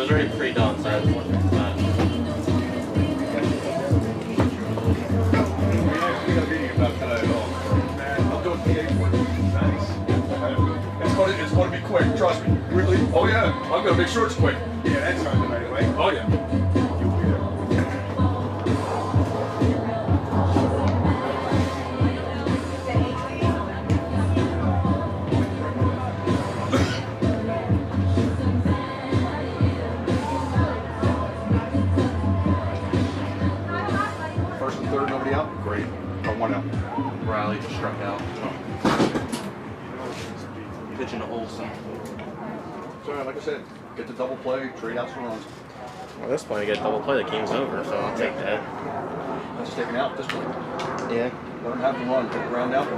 was already pre-done, so I had to watch that. I'm doing PA work. Nice. It's going to be quick, trust me. Really? Oh yeah, I'm going to make sure it's quick. Yeah, that's on tonight, right? Oh yeah. First and third, nobody out? Great. Got one out. Riley just struck out. Pitching to Olsen. So like I said, get the double play, trade out some runs. Well, this point, I get double play, the game's over, so I'll take that. That's taken out this point. Yeah. Let him have the run, take the ground out.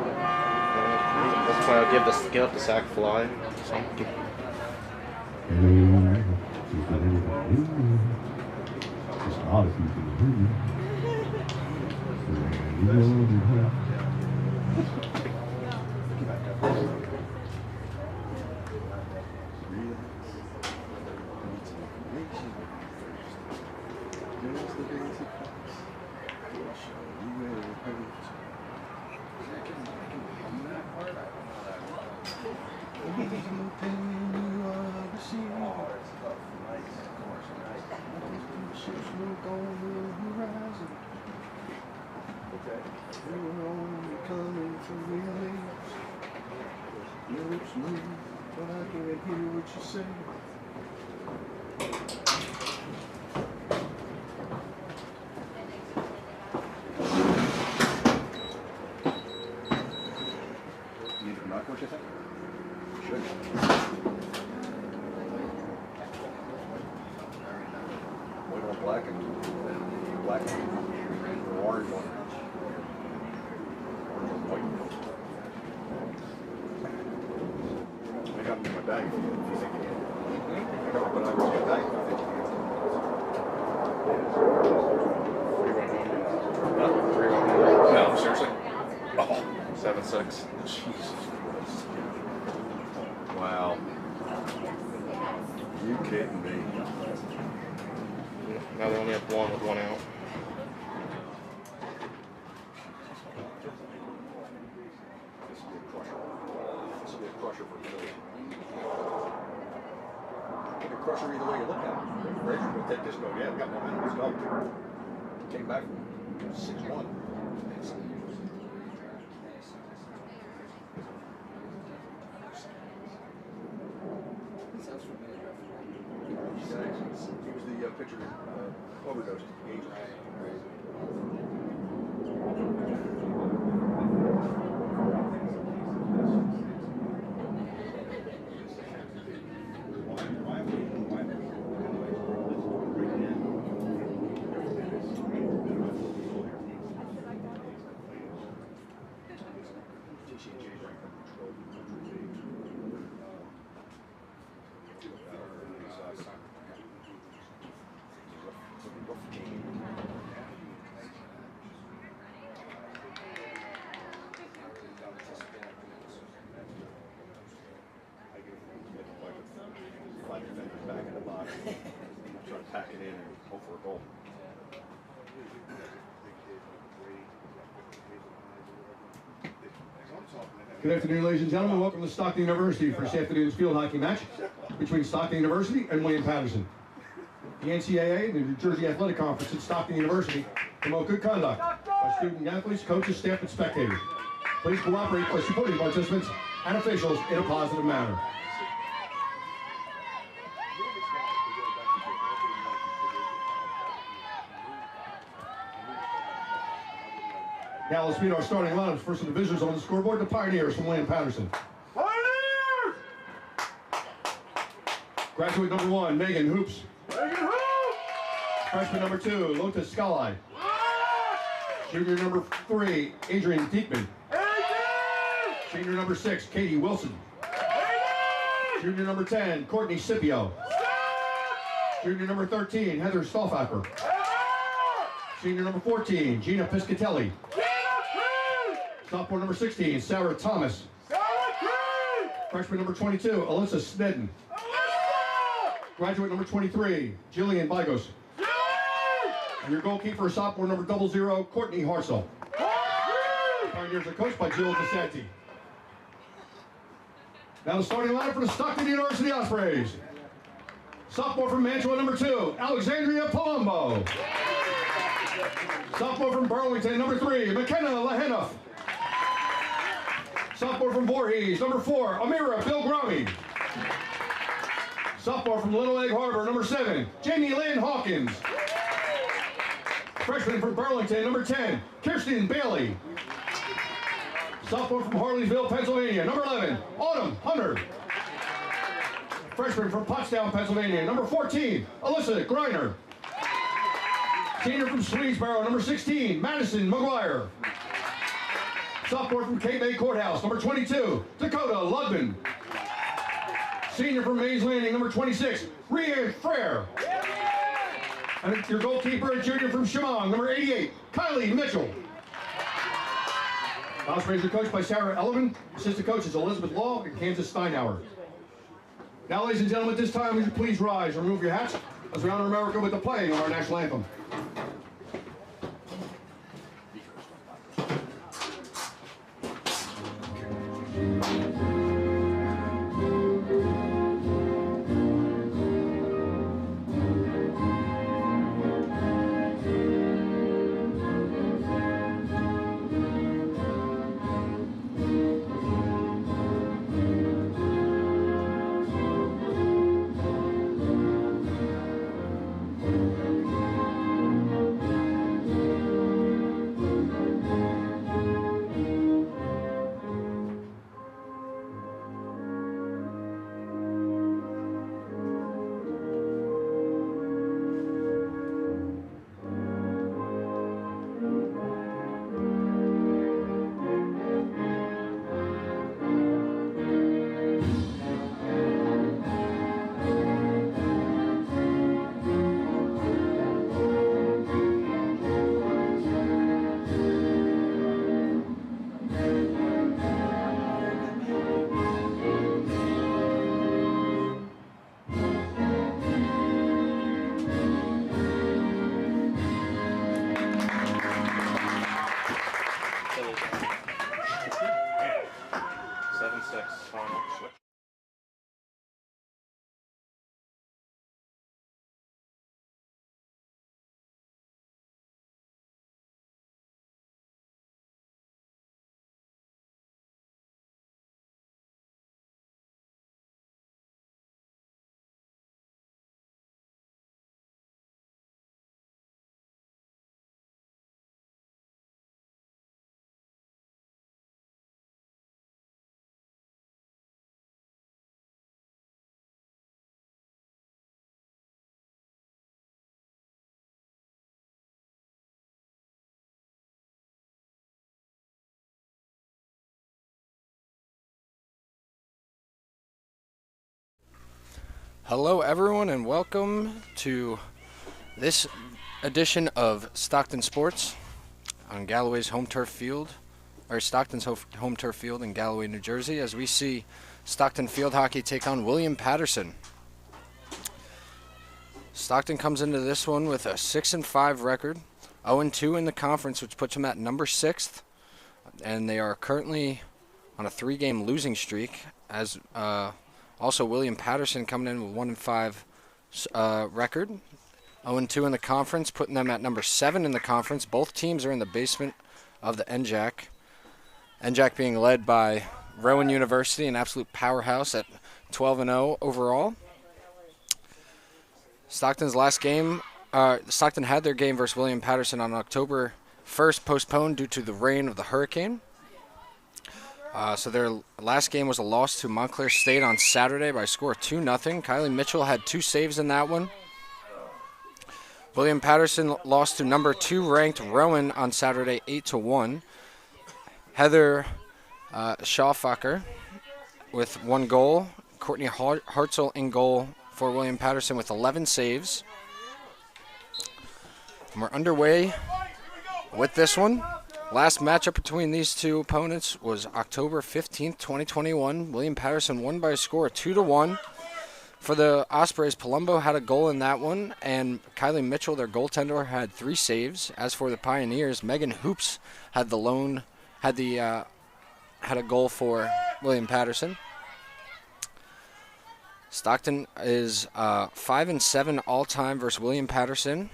That's why I'll give up the sack fly. So. Black and orange one. Orange and white. I got them in my bag if you think you can. I got them in my bag if you think you can. No, seriously? Oh. 7-6. Jesus Christ. Wow. You kidding me? Now they only have one with one out. This will be a crusher. This will be a crusher for Philly. It'll be a crusher either way you look at it. Razor's going to take this go. Yeah, we got momentum. Let's go. Came back from 6-1. He was the pitcher overdosed. Angels. Back in the box. Try to pack it in and hope for a goal. Good afternoon, ladies and gentlemen. Welcome to Stockton University for this afternoon's field hockey match between Stockton University and William Paterson. The NCAA and the New Jersey Athletic Conference at Stockton University promote good conduct by student athletes, coaches, staff, and spectators. Please cooperate by supporting participants and officials in a positive manner. Now let's meet our starting lineups for some divisions on the scoreboard. The Pioneers from William Paterson. Pioneers! Graduate number 1, Megan Hoops. Megan Hoops! Freshman number 2, Lotus Skalai. Junior number 3, Adrian Diekman. Senior number 6, Katie Wilson. Junior number 10, Courtney Scipio. Junior number 13, Heather Stolfacker. Senior number 14, Gina Piscatelli. Sophomore number 16, Sarah Thomas. Freshman number 22, Alyssa Snedden. graduate number 23, Jillian Bygos. And your goalkeeper, sophomore number 00, Courtney Harsel. Pioneers are coached by Jill DeSanti. Now the starting lineup for the Stockton University Ospreys. Sophomore from Mantua, number 2, Alexandria Palumbo. Sophomore from Burlington, number 3, McKenna Lahenoff. Sophomore from Voorhees, number 4, Amira Bilgrami. Sophomore from Little Egg Harbor, number 7, Jamie Lynn Hawkins. Freshman from Burlington, number 10, Kirsten Bailey. Sophomore from Harleysville, Pennsylvania, number 11, Autumn Hunter. Freshman from Pottstown, Pennsylvania, number 14, Alyssa Greiner. Senior from Swedesboro, number 16, Madison McGuire. Sophomore from Cape Bay Courthouse, number 22, Dakota Ludman. Senior from Mays Landing, number 26, Rhea Frere. And your goalkeeper and junior from Chemung, number 88, Kylie Mitchell. Ospreys are coached by Sarah Elliman. Assistant coaches Elizabeth Law and Kansas Steinhauer. Now, ladies and gentlemen, at this time, would you please rise and remove your hats as we honor America with the playing of our national anthem. Hello everyone and welcome to this edition of Stockton Sports on Galloway's home turf field, or Stockton's home turf field in Galloway, New Jersey, as we see Stockton Field Hockey take on William Paterson. Stockton comes into this one with a 6-5 record, 0-2 in the conference, which puts them at number 6th, and they are currently on a 3-game losing streak, as also William Paterson coming in with 1-5 record, 0-2 in the conference, putting them at number 7 in the conference. Both teams are in the basement of the NJAC. NJAC being led by Rowan University, an absolute powerhouse at 12-0 overall. Stockton's last game, Stockton had their game versus William Paterson on October 1st, postponed due to the rain of the hurricane. So their last game was a loss to Montclair State on Saturday by a score of 2-0. Kylie Mitchell had 2 saves in that one. William Paterson lost to number 2 ranked Rowan on Saturday 8-1. Heather Schaufacher with 1 goal. Courtney Hartzell in goal for William Paterson with 11 saves. And we're underway with this one. Last matchup between these two opponents was October 15th, 2021. William Paterson won by a score of 2-1. For the Ospreys, Palumbo had a goal in that one, and Kylie Mitchell, their goaltender, had 3 saves. As for the Pioneers, Megan Hoops had a goal for William Paterson. Stockton is 5-7 all-time versus William Paterson.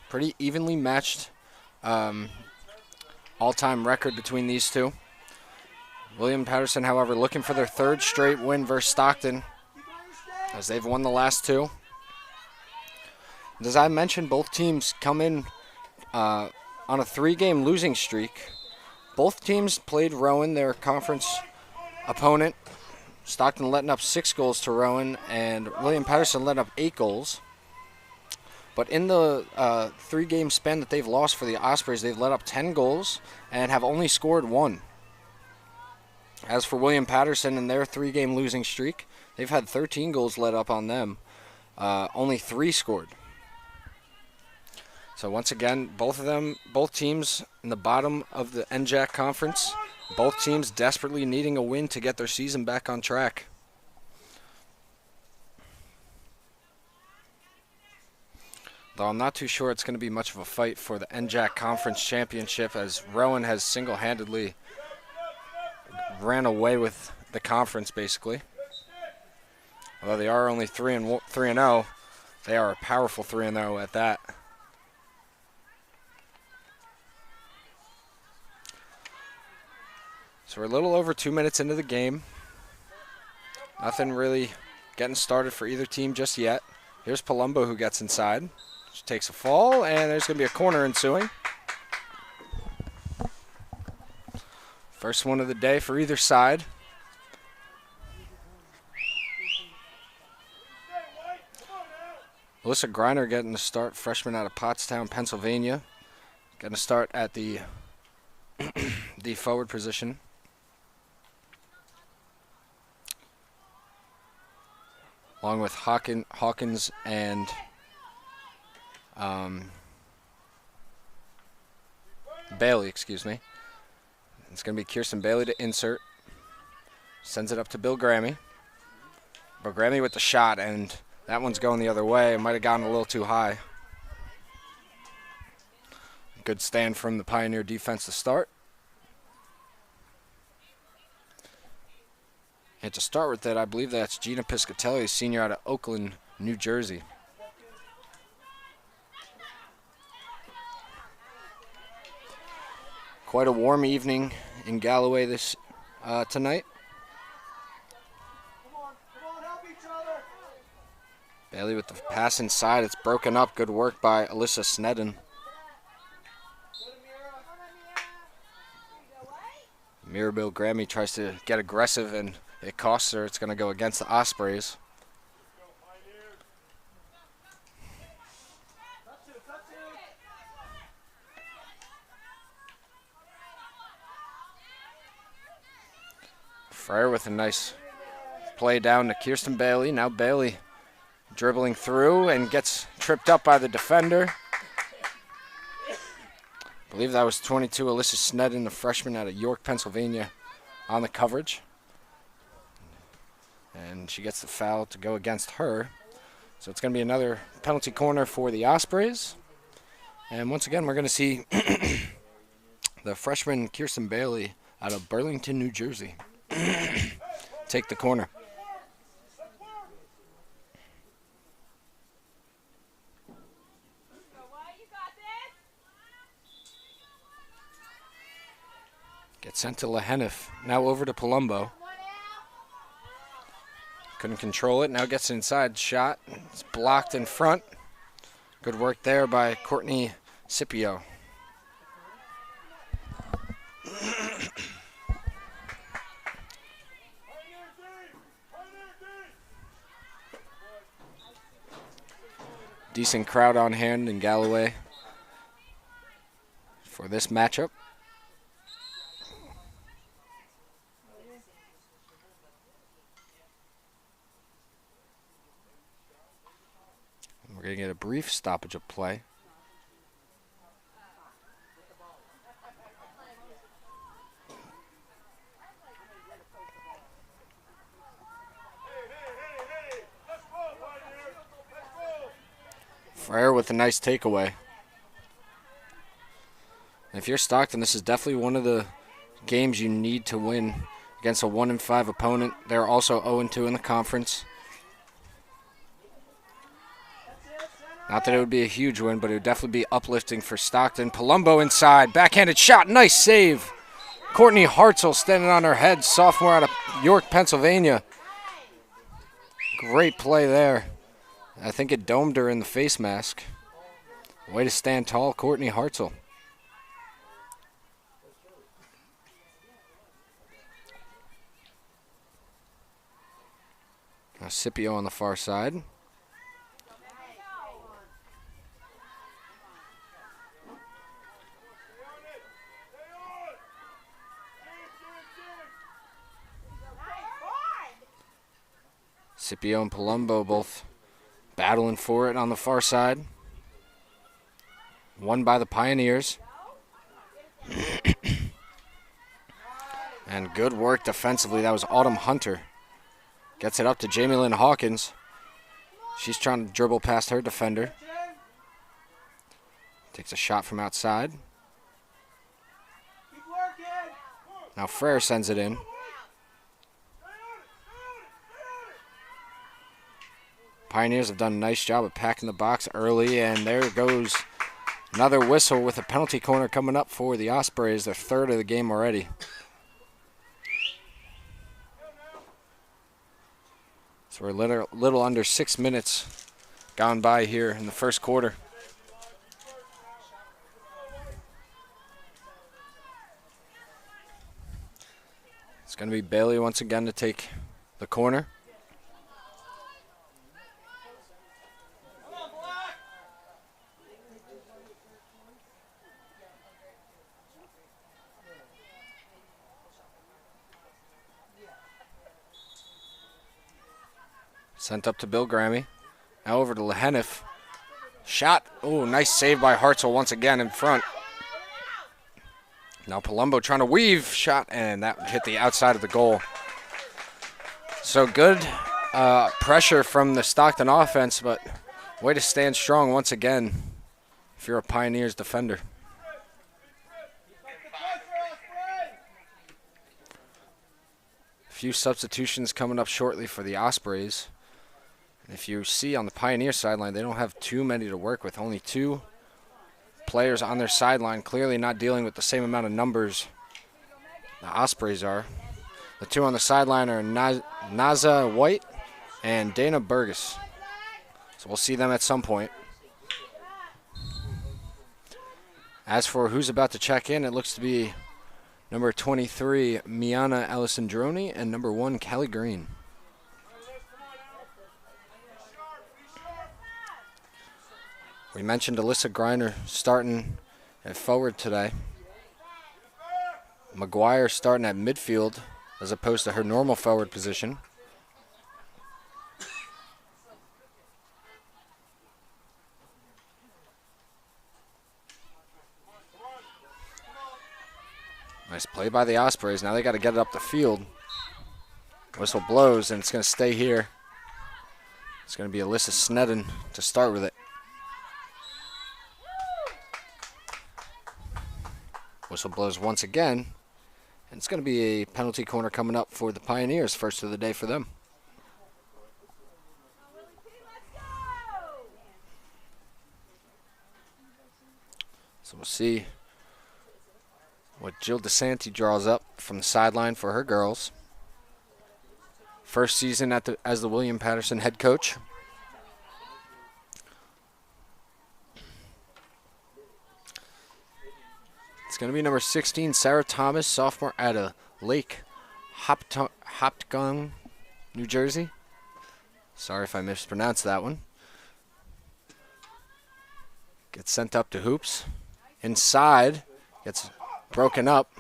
Pretty evenly matched all-time record between these two. William Paterson, however, looking for their 3rd straight win versus Stockton, as they've won the last 2. And as I mentioned, both teams come in on a 3-game losing streak. Both teams played Rowan, their conference opponent. Stockton letting up 6 goals to Rowan, and William Paterson letting up 8 goals. But in the 3-game span that they've lost for the Ospreys, they've let up 10 goals and have only scored 1. As for William Paterson and their 3-game losing streak, they've had 13 goals let up on them, only 3 scored. So once again, both teams in the bottom of the NJAC conference, both teams desperately needing a win to get their season back on track. Though I'm not too sure it's going to be much of a fight for the NJAC Conference Championship, as Rowan has single-handedly ran away with the conference, basically. Although they are only 3-0, they are a powerful 3-0 at that. So we're a little over 2 minutes into the game. Nothing really getting started for either team just yet. Here's Palumbo, who gets inside. She takes a fall, and there's going to be a corner ensuing. First one of the day for either side. Melissa Greiner getting the start, freshman out of Pottstown, Pennsylvania. Getting a start at the the forward position. Along with Hawkins and Bailey, excuse me. It's going to be Kirsten Bailey to insert. Sends it up to Bill Grammy. Bill Grammy with the shot, and that one's going the other way. It might have gone a little too high. Good stand from the Pioneer defense to start. And to start with that, I believe that's Gina Piscatelli, senior out of Oakland, New Jersey. Quite a warm evening in Galloway this tonight. Bailey with the pass inside. It's broken up. Good work by Alyssa Snedden. Mirabelle Grammy tries to get aggressive, and it costs her. It's going to go against the Ospreys. Fryer with a nice play down to Kirsten Bailey. Now Bailey dribbling through and gets tripped up by the defender. I believe that was 22, Alyssa Snedden, the freshman out of York, Pennsylvania, on the coverage. And she gets the foul to go against her. So it's going to be another penalty corner for the Ospreys. And once again, we're going to see the freshman Kirsten Bailey out of Burlington, New Jersey, take the corner. Gets sent to Lehenif. Now over to Palumbo. Couldn't control it. Now gets inside. Shot. It's blocked in front. Good work there by Courtney Scipio. Decent crowd on hand in Galloway for this matchup. We're going to get a brief stoppage of play. Frere with a nice takeaway. If you're Stockton, this is definitely one of the games you need to win against a 1-5 opponent. They're also 0-2 in the conference. Not that it would be a huge win, but it would definitely be uplifting for Stockton. Palumbo inside, backhanded shot, nice save. Courtney Hartzell standing on her head, sophomore out of York, Pennsylvania. Great play there. I think it domed her in the face mask. Way to stand tall, Courtney Hartzell. Now Scipio on the far side. Scipio and Palumbo both battling for it on the far side. Won by the Pioneers. And good work defensively. That was Autumn Hunter. Gets it up to Jamie Lynn Hawkins. She's trying to dribble past her defender. Takes a shot from outside. Now Frere sends it in. Pioneers have done a nice job of packing the box early, and there goes another whistle with a penalty corner coming up for the Ospreys, their third of the game already. So we're a little under 6 minutes gone by here in the first quarter. It's going to be Bailey once again to take the corner. Sent up to Bill Grammy. Now over to Leheniff. Shot. Oh, nice save by Hartzell once again in front. Now Palumbo trying to weave. Shot, and that hit the outside of the goal. So good pressure from the Stockton offense, but way to stand strong once again if you're a Pioneers defender. A few substitutions coming up shortly for the Ospreys. If you see on the Pioneer sideline, they don't have too many to work with. Only 2 players on their sideline, clearly not dealing with the same amount of numbers the Ospreys are. The 2 on the sideline are Naza White and Dana Burgess. So we'll see them at some point. As for who's about to check in, it looks to be number 23, Miana Alessandroni, and number 1, Callie Green. We mentioned Alyssa Griner starting at forward today. McGuire starting at midfield as opposed to her normal forward position. Nice play by the Ospreys. Now they got to get it up the field. Whistle blows, and it's going to stay here. It's going to be Alyssa Snedden to start with it. Whistle blows once again, and it's going to be a penalty corner coming up for the Pioneers, first of the day for them. So we'll see what Jill DeSanti draws up from the sideline for her girls. First season as the William Paterson head coach. It's going to be number 16, Sarah Thomas, sophomore out of Lake Hopatcong, New Jersey. Sorry if I mispronounced that one. Gets sent up to hoops. Inside, gets broken up.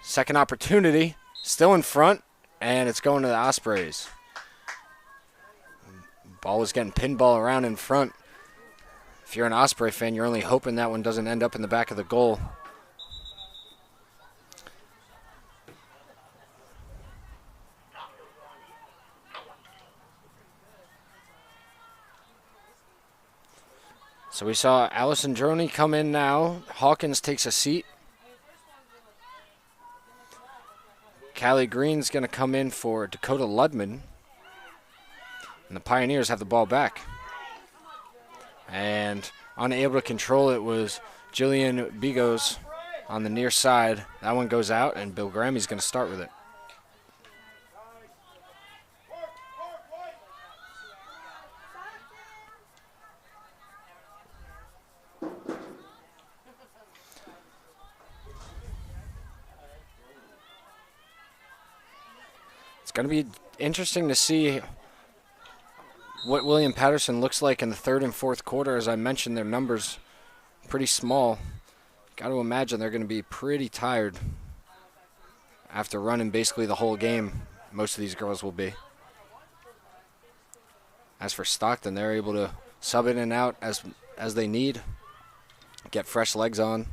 Second opportunity, still in front, and it's going to the Ospreys. Ball was getting pinball around in front. If you're an Osprey fan, you're only hoping that one doesn't end up in the back of the goal. So we saw Allison Droney come in now. Hawkins takes a seat. Callie Green's going to come in for Dakota Ludman. And the Pioneers have the ball back. And unable to control it was Jillian Bigos on the near side. That one goes out, and Bill Grammy's going to start with it. It's going to be interesting to see what William Paterson looks like in the third and fourth quarter. As I mentioned, their numbers pretty small. Got to imagine they're going to be pretty tired after running basically the whole game. Most of these girls will be. As for Stockton, they're able to sub in and out as they need, get fresh legs on.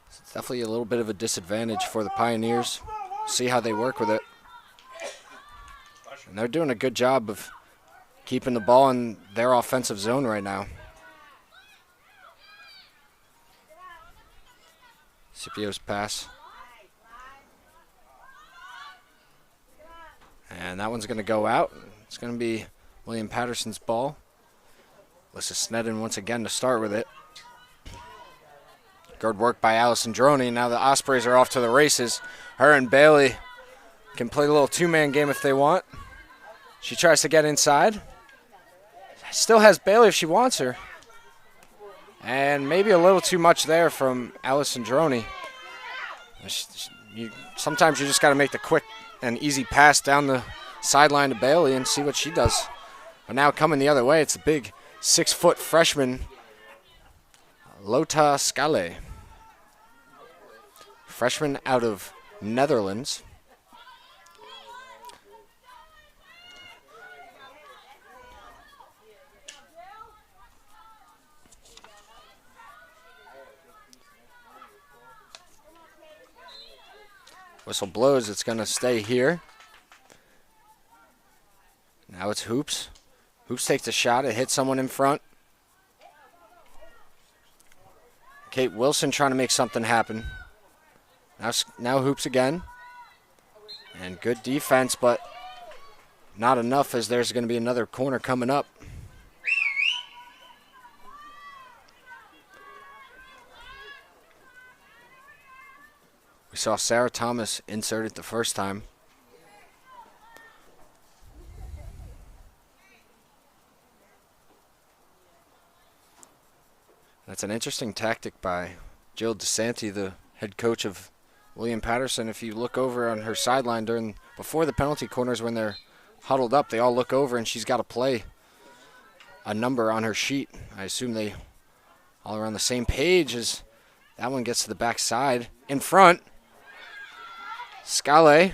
It's definitely a little bit of a disadvantage for the Pioneers. See how they work with it. And they're doing a good job of keeping the ball in their offensive zone right now. Scipio's pass. And that one's going to go out. It's going to be William Paterson's ball. Alyssa Snedden once again to start with it. Good work by Allison Droney. Now the Ospreys are off to the races. Her and Bailey can play a little two-man game if they want. She tries to get inside. Still has Bailey if she wants her. And maybe a little too much there from Allison Droney. Sometimes you just got to make the quick and easy pass down the sideline to Bailey and see what she does. But now coming the other way, it's a big 6-foot freshman, Lotta Scale. Freshman out of Netherlands. Whistle blows, it's going to stay here. Now it's Hoops. Hoops takes a shot, it hits someone in front. Kate Wilson trying to make something happen. Now Hoops again. And good defense, but not enough as there's going to be another corner coming up. We saw Sarah Thomas inserted the first time. That's an interesting tactic by Jill DeSanti, the head coach of William Paterson. If you look over on her sideline before the penalty corners when they're huddled up, they all look over and she's got to play a number on her sheet. I assume they all are on the same page as that one gets to the backside. In front, Scale,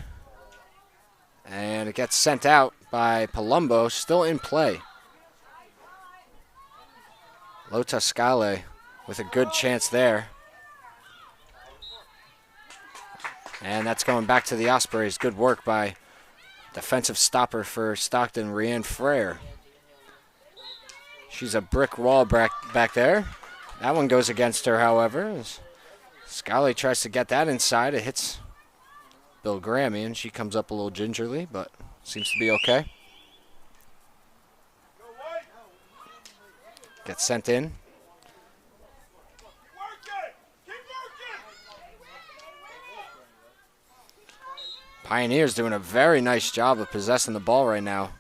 and it gets sent out by Palumbo, still in play. Lotta Scale with a good chance there. And that's going back to the Ospreys. Good work by defensive stopper for Stockton, Rianne Frere. She's a brick wall back there. That one goes against her, however. Scale tries to get that inside. It hits Bill Grammy, and she comes up a little gingerly, but seems to be okay. Gets sent in. Pioneers doing a very nice job of possessing the ball right now.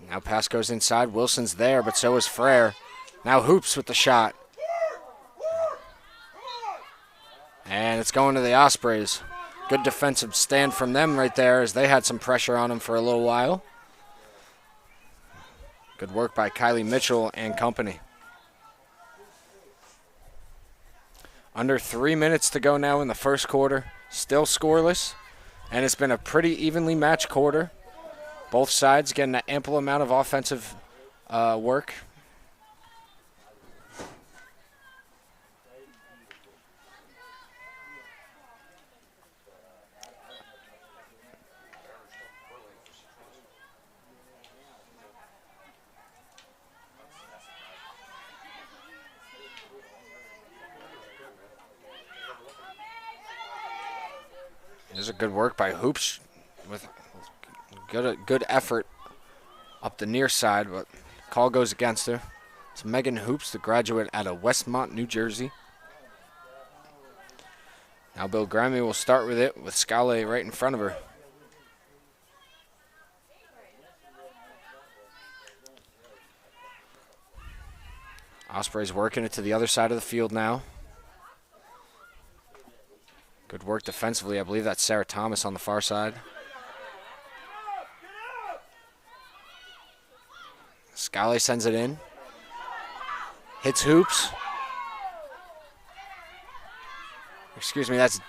Now pass goes inside. Wilson's there, but so is Frere. Now Hoops with the shot. And it's going to the Ospreys. Good defensive stand from them right there as they had some pressure on them for a little while. Good work by Kylie Mitchell and company. Under 3 minutes to go now in the first quarter. Still scoreless. And it's been a pretty evenly matched quarter. Both sides getting an ample amount of offensive work. a good work by Hoops with good effort up the near side, but call goes against her. It's Megan Hoops, the graduate out of Westmont, New Jersey. Now Bill Grammy will start with it with Scala right in front of her. Osprey's working it to the other side of the field now. Good work defensively. I believe that's Sarah Thomas on the far side. Scala sends it in. Hits Hoops. Excuse me, that's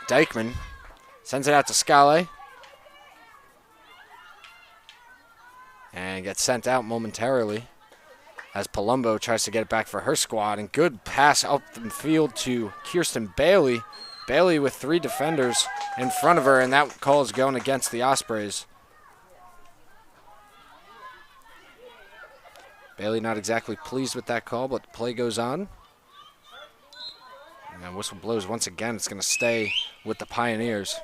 Dykeman. Sends it out to Scala. And gets sent out momentarily as Palumbo tries to get it back for her squad. And good pass up the field to Kirsten Bailey. Bailey with 3 defenders in front of her, and that call is going against the Ospreys. Bailey not exactly pleased with that call, but the play goes on. And whistle blows once again. It's going to stay with the Pioneers.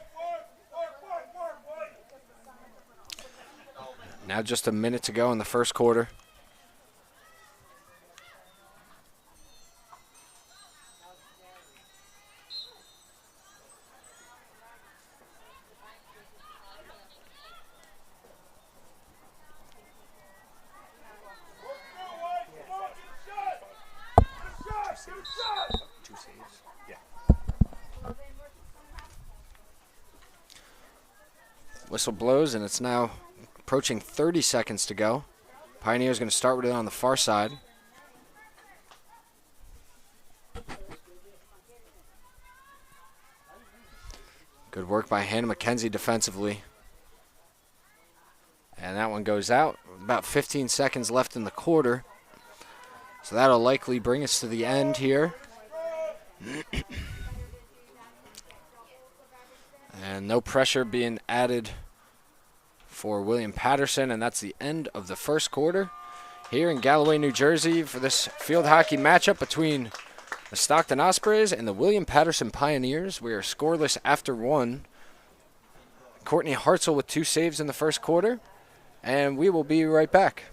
Now just a minute to go in the first quarter. Whistle blows, and it's now approaching 30 seconds to go. Pioneer's going to start with it on the far side. Good work by Hannah McKenzie defensively. And that one goes out. About 15 seconds left in the quarter. So that'll likely bring us to the end here. And no pressure being added for William Paterson, and that's the end of the first quarter here in Galloway, New Jersey for this field hockey matchup between the Stockton Ospreys and the William Paterson Pioneers. We are scoreless after one. Courtney Hartzell with 2 saves in the first quarter, and we will be right back.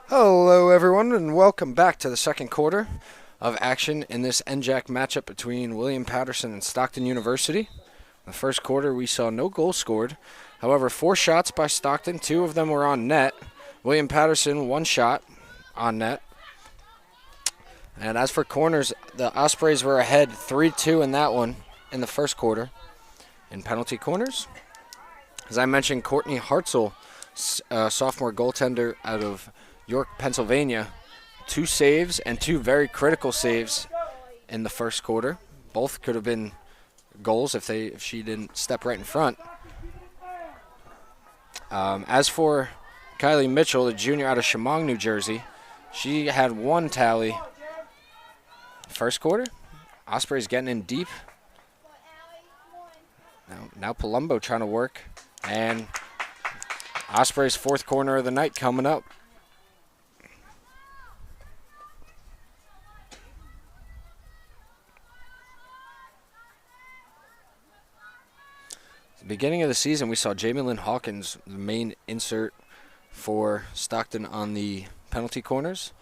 Hello, everyone, and welcome back to the second quarter of action in this NJAC matchup between William Paterson and Stockton University. In the first quarter, we saw no goals scored, However, 4 shots by Stockton. 2 of them were on net. William Paterson, 1 shot on net. And as for corners, the Ospreys were ahead 3-2 in that one in the first quarter. In penalty corners, as I mentioned, Courtney Hartzell, sophomore goaltender out of York, Pennsylvania, 2 saves and 2 very critical saves in the first quarter. Both could have been goals if she didn't step right in front. As for Kylie Mitchell, the junior out of Chemung, New Jersey, she had 1 tally first quarter. Ospreys getting in deep. Now Palumbo trying to work. And Ospreys' 4th corner of the night coming up. At the beginning of the season, we saw Jamie Lynn Hawkins, the main insert for Stockton on the penalty corners.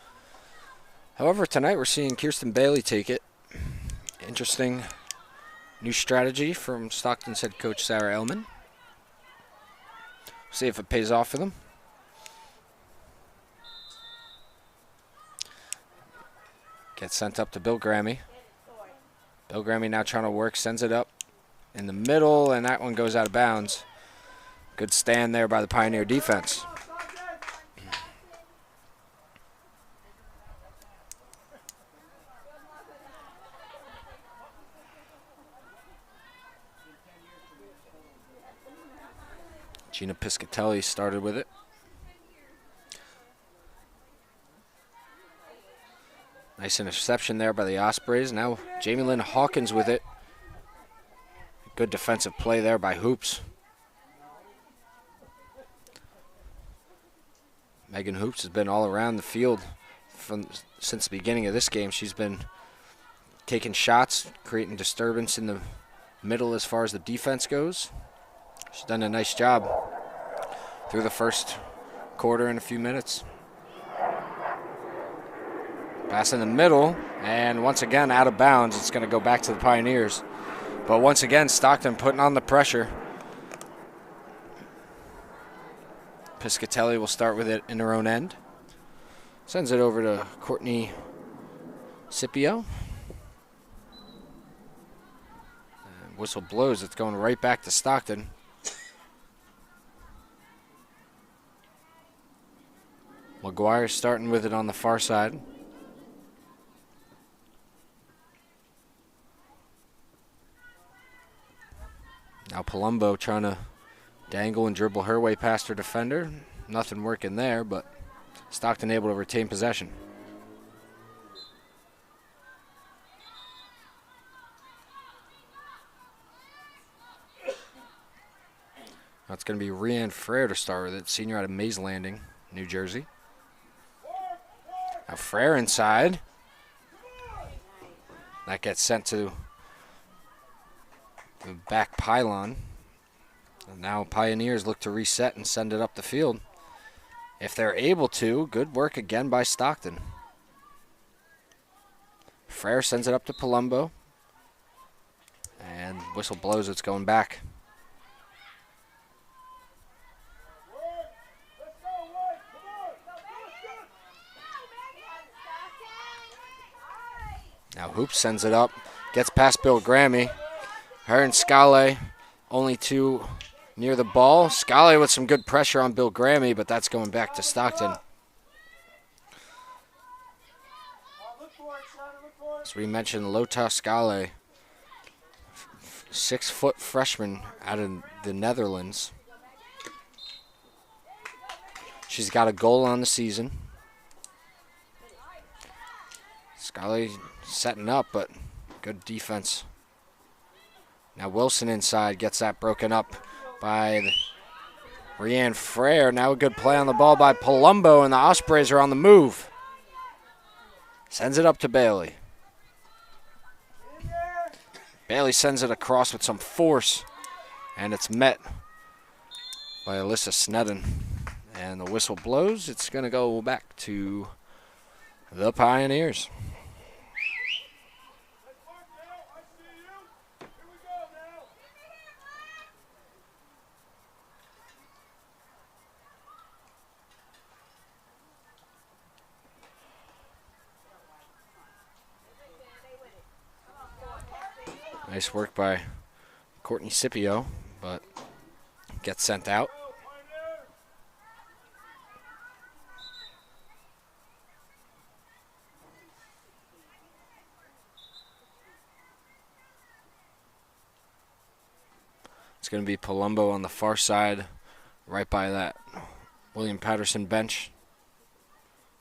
However, tonight we're seeing Kirsten Bailey take it. Interesting new strategy from Stockton's head coach, Sarah Ellman. See if it pays off for them. Gets sent up to Bill Grammy. Bill Grammy now trying to work, sends it up in the middle, and that one goes out of bounds. Good stand there by the Pioneer defense. Gina Piscatelli started with it. Nice interception there by the Ospreys. Now Jamie Lynn Hawkins with it. Good defensive play there by Hoops. Megan Hoops has been all around the field since the beginning of this game. She's been taking shots, creating disturbance in the middle as far as the defense goes. She's done a nice job through the first quarter in a few minutes. Pass in the middle, and once again out of bounds. It's going to go back to the Pioneers. But once again, Stockton putting on the pressure. Piscatelli will start with it in her own end. Sends it over to Courtney Scipio. And whistle blows. It's going right back to Stockton. McGuire starting with it on the far side. Now Palumbo trying to dangle and dribble her way past her defender. Nothing working there, but Stockton able to retain possession. Now it's going to be Rianne Frere to start with it, senior out of Mays Landing, New Jersey. Now Frere inside. That gets sent to the back pylon. And now Pioneers look to reset and send it up the field. If they're able to, good work again by Stockton. Frere sends it up to Palumbo. And whistle blows, it's going back. Now Hoops sends it up, gets past Bill Grammy. Her and Scale, only 2 near the ball. Scale with some good pressure on Bill Grammy, but that's going back to Stockton. As we mentioned, Lota Scale, 6-foot freshman out of the Netherlands. She's got a goal on the season. Scally setting up, but good defense. Now Wilson inside gets that broken up by Rianne Frere. Now a good play on the ball by Palumbo, and the Ospreys are on the move. Sends it up to Bailey. Bailey sends it across with some force, and it's met by Alyssa Snedden. And the whistle blows. It's going to go back to the Pioneers. Nice work by Courtney Scipio, but gets sent out. It's going to be Palumbo on the far side, right by that William Paterson bench.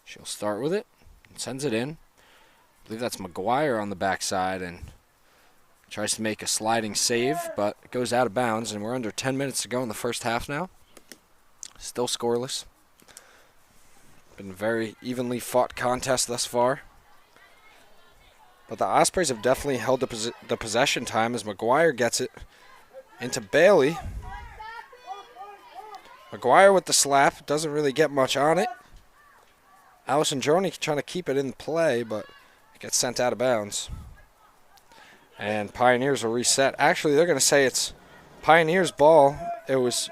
She'll start with it and sends it in. I believe that's McGuire on the backside and tries to make a sliding save, but it goes out of bounds, and we're under 10 minutes to go in the first half now. Still scoreless. Been a very evenly fought contest thus far. But the Ospreys have definitely held the possession time as McGuire gets it into Bailey. McGuire with the slap. Doesn't really get much on it. Allison Droney trying to keep it in play, but it gets sent out of bounds. And Pioneers will reset. Actually, they're going to say it's Pioneers' ball. It was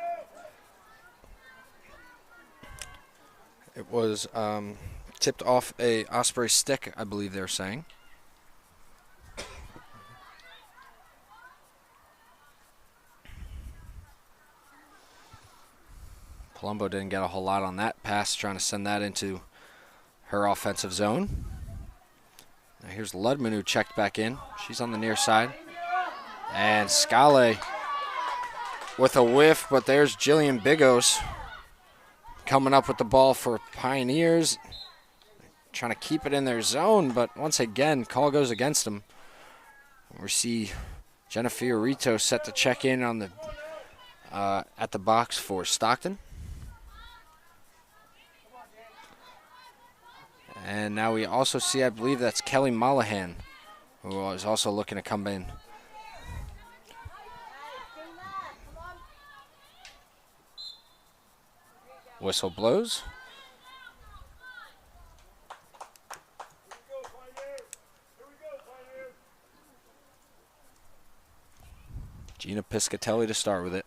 tipped off a Osprey stick, I believe they're saying. Palumbo didn't get a whole lot on that pass, trying to send that into her offensive zone. Now here's Ludman, who checked back in. She's on the near side. And Scale with a whiff, but there's Jillian Bigos coming up with the ball for Pioneers. Trying to keep it in their zone, but once again, call goes against them. We see Jenna Fiorito set to check in on the at the box for Stockton. And now we also see, I believe that's Kelly Mollahan, who is also looking to come in. Whistle blows. Gina Piscatelli to start with it.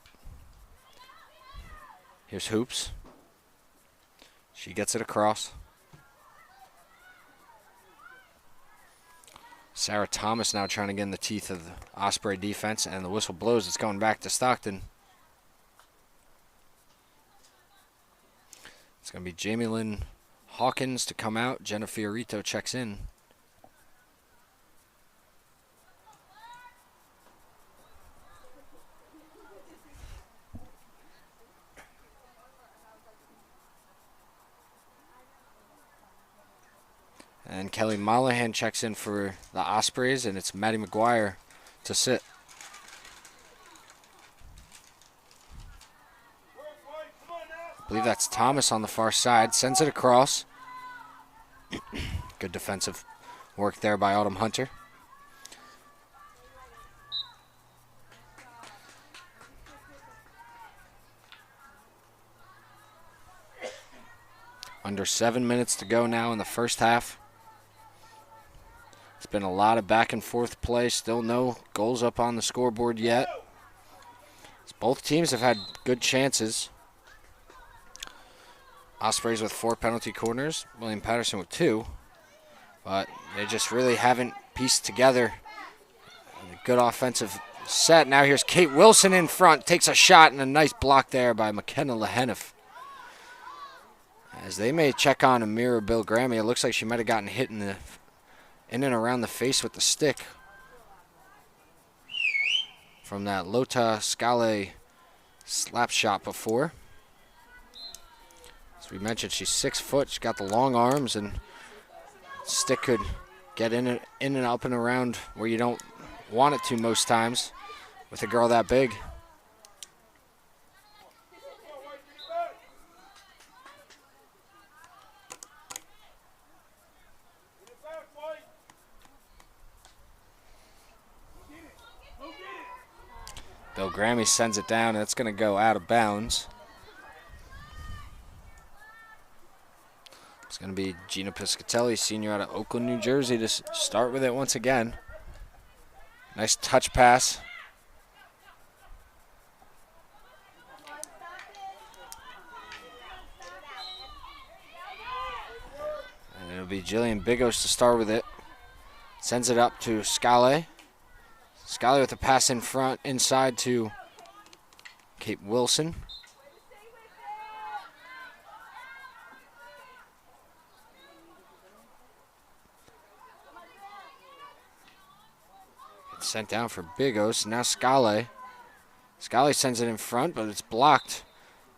Here's Hoops. She gets it across. Sarah Thomas now trying to get in the teeth of the Osprey defense, and the whistle blows. It's going back to Stockton. It's going to be Jamie Lynn Hawkins to come out. Jenna Fiorito checks in. And Kelly Mollahan checks in for the Ospreys, and it's Maddie McGuire to sit. I believe that's Thomas on the far side. Sends it across. Good defensive work there by Autumn Hunter. Under 7 minutes to go now in the first half. It's been a lot of back and forth play. Still no goals up on the scoreboard yet. Both teams have had good chances. Ospreys with 4 penalty corners. William Paterson with 2. But they just really haven't pieced together a good offensive set. Now here's Kate Wilson in front. Takes a shot, and a nice block there by McKenna Lehenif. As they may check on Amira Bill Grammy, it looks like she might have gotten hit in and around the face with the stick from that Lota Scale slap shot before. As we mentioned, she's 6 foot. She's got the long arms, and stick could get in and up and around where you don't want it to most times with a girl that big. Bill Grammy sends it down, and it's going to go out of bounds. It's going to be Gina Piscatelli, senior out of Oakland, New Jersey, to start with it once again. Nice touch pass. And it'll be Jillian Bigos to start with it. Sends it up to Scale. Scully with a pass in front, inside to Kate Wilson. It's sent down for Bigos. Now Scully. Scully sends it in front, but it's blocked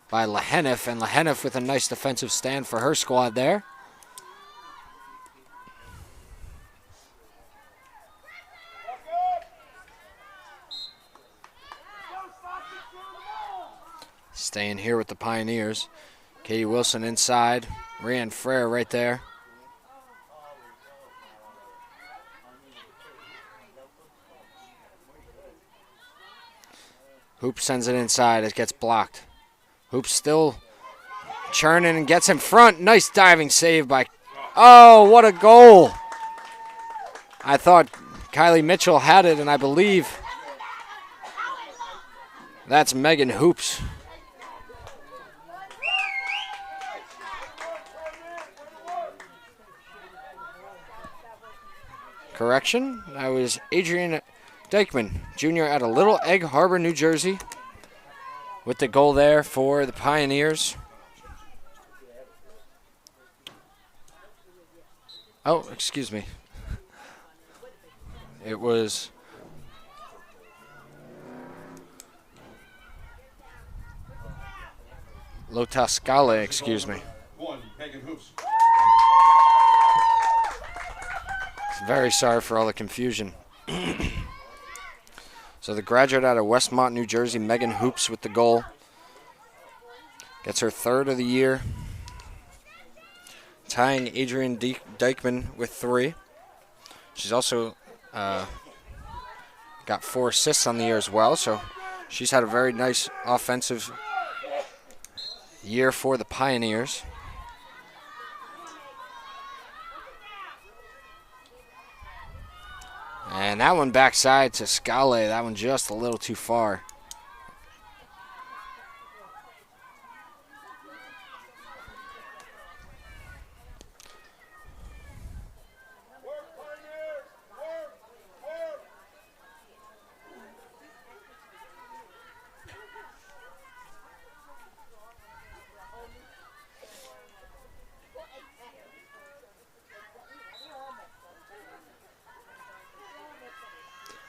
by Lehenif, and Lehenif with a nice defensive stand for her squad there. Staying here with the Pioneers. Katie Wilson inside. Rhiann Frere right there. Hoop sends it inside. It gets blocked. Hoop still churning and gets in front. Nice diving save by... Oh, what a goal. I thought Kylie Mitchell had it, and I believe that's Megan Hoops. Correction, that was Adrian Dykeman, Jr. out of Little Egg Harbor, New Jersey, with the goal there for the Pioneers. Oh, excuse me. It was Lotascale, excuse me. Megan Hoops. Very sorry for all the confusion. So the graduate out of Westmont, New Jersey, Megan Hoops with the goal. Gets her third of the year. Tying Adrian Dykeman with 3. She's also got 4 assists on the year as well, so she's had a very nice offensive year for the Pioneers. And that one backside to Scale. That one just a little too far.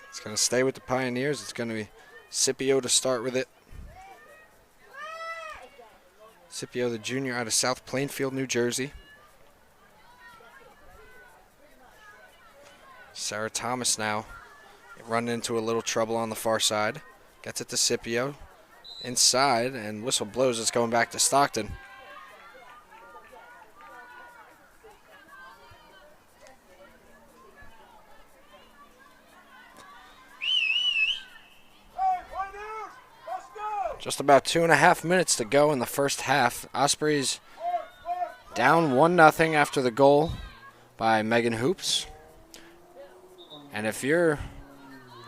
It's going to stay with the Pioneers. It's going to be Scipio to start with it. Scipio, the junior out of South Plainfield, New Jersey. Sarah Thomas now running into a little trouble on the far side. Gets it to Scipio. Inside, and whistle blows. It's going back to Stockton. Just about 2.5 minutes to go in the first half. Ospreys down 1-0 after the goal by Megan Hoops. And if you're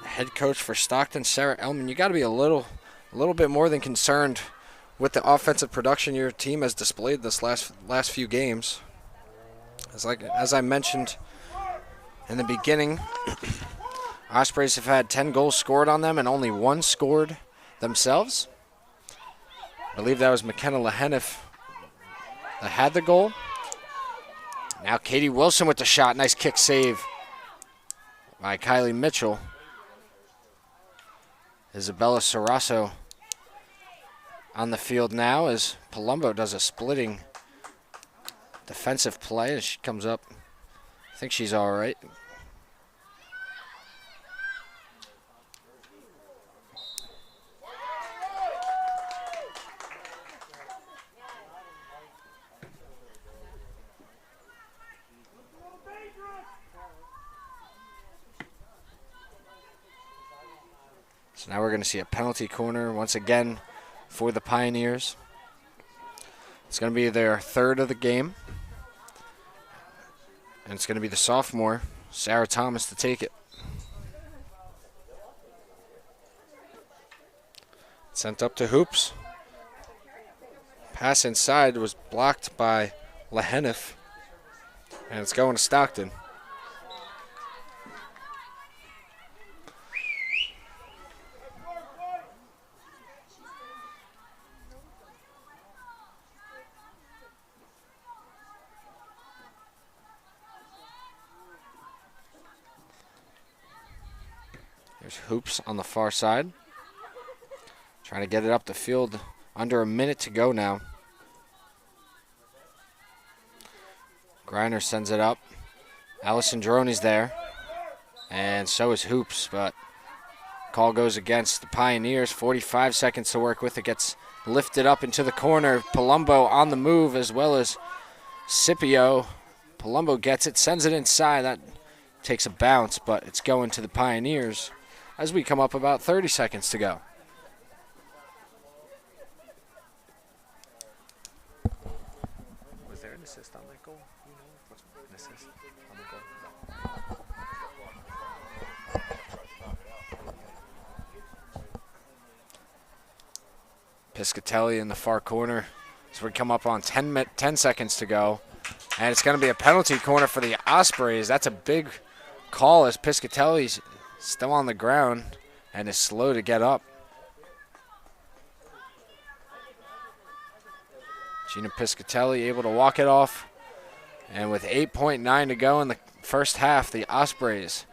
head coach for Stockton, Sarah Ellman, you got to be a little bit more than concerned with the offensive production your team has displayed this last few games. As I mentioned in the beginning, Ospreys have had 10 goals scored on them and only 1 scored themselves. I believe that was McKenna Lehenif that had the goal. Now Katie Wilson with the shot. Nice kick save by Kylie Mitchell. Isabella Sarasso on the field now as Palumbo does a splitting defensive play as she comes up. I think she's all right. So now we're going to see a penalty corner once again for the Pioneers. It's going to be their third of the game. And it's going to be the sophomore, Sarah Thomas, to take it. Sent up to Hoops. Pass inside was blocked by Lehenif. And it's going to Stockton. There's Hoops on the far side. Trying to get it up the field. Under a minute to go now. Griner sends it up. Allison Droney's there. And so is Hoops, but call goes against the Pioneers. 45 seconds to work with. It gets lifted up into the corner. Palumbo on the move as well as Scipio. Palumbo gets it, sends it inside. That takes a bounce, but it's going to the Pioneers as we come up about 30 seconds to go. Was there an assist on that goal? You know, what's an assist on the goal? Piscatelli in the far corner. So we come up on 10 seconds to go. And it's going to be a penalty corner for the Ospreys. That's a big call as Piscatelli's still on the ground and is slow to get up. Gina Piscatelli able to walk it off. And with 8.9 to go in the first half, the Ospreys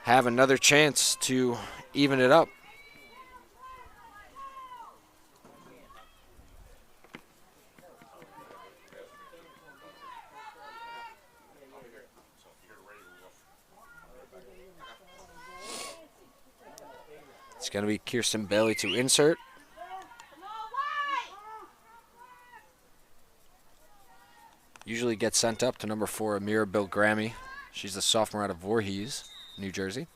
have another chance to even it up. It's going to be Kirsten Bailey to insert. Usually gets sent up to number 4, Amira Bill Grammy. She's the sophomore out of Voorhees, New Jersey.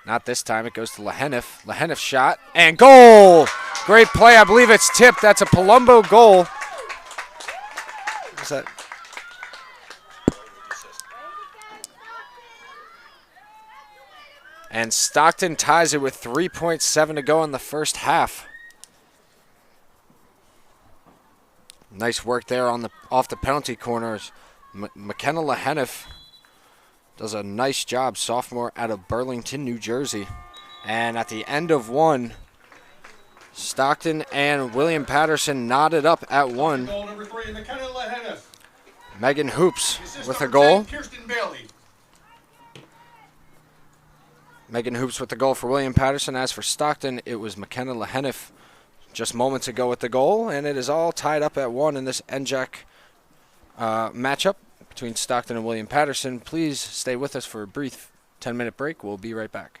Not this time. It goes to Lehenif. Lehenif shot and goal! Great play. I believe it's tipped. That's a Palumbo goal. What's that? And Stockton ties it with 3.7 to go in the first half. Nice work there on off the penalty corners. McKenna Lehenif does a nice job, sophomore out of Burlington, New Jersey. And at the end of one, Stockton and William Paterson knotted up at one. Goal number 3, McKenna Lehenif. Megan Hoops with a goal. Kirsten Bailey. Megan Hoops with the goal for William Paterson. As for Stockton, it was McKenna Lehenif just moments ago with the goal, and it is all tied up at one in this NJAC matchup between Stockton and William Paterson. Please stay with us for a brief 10-minute break. We'll be right back.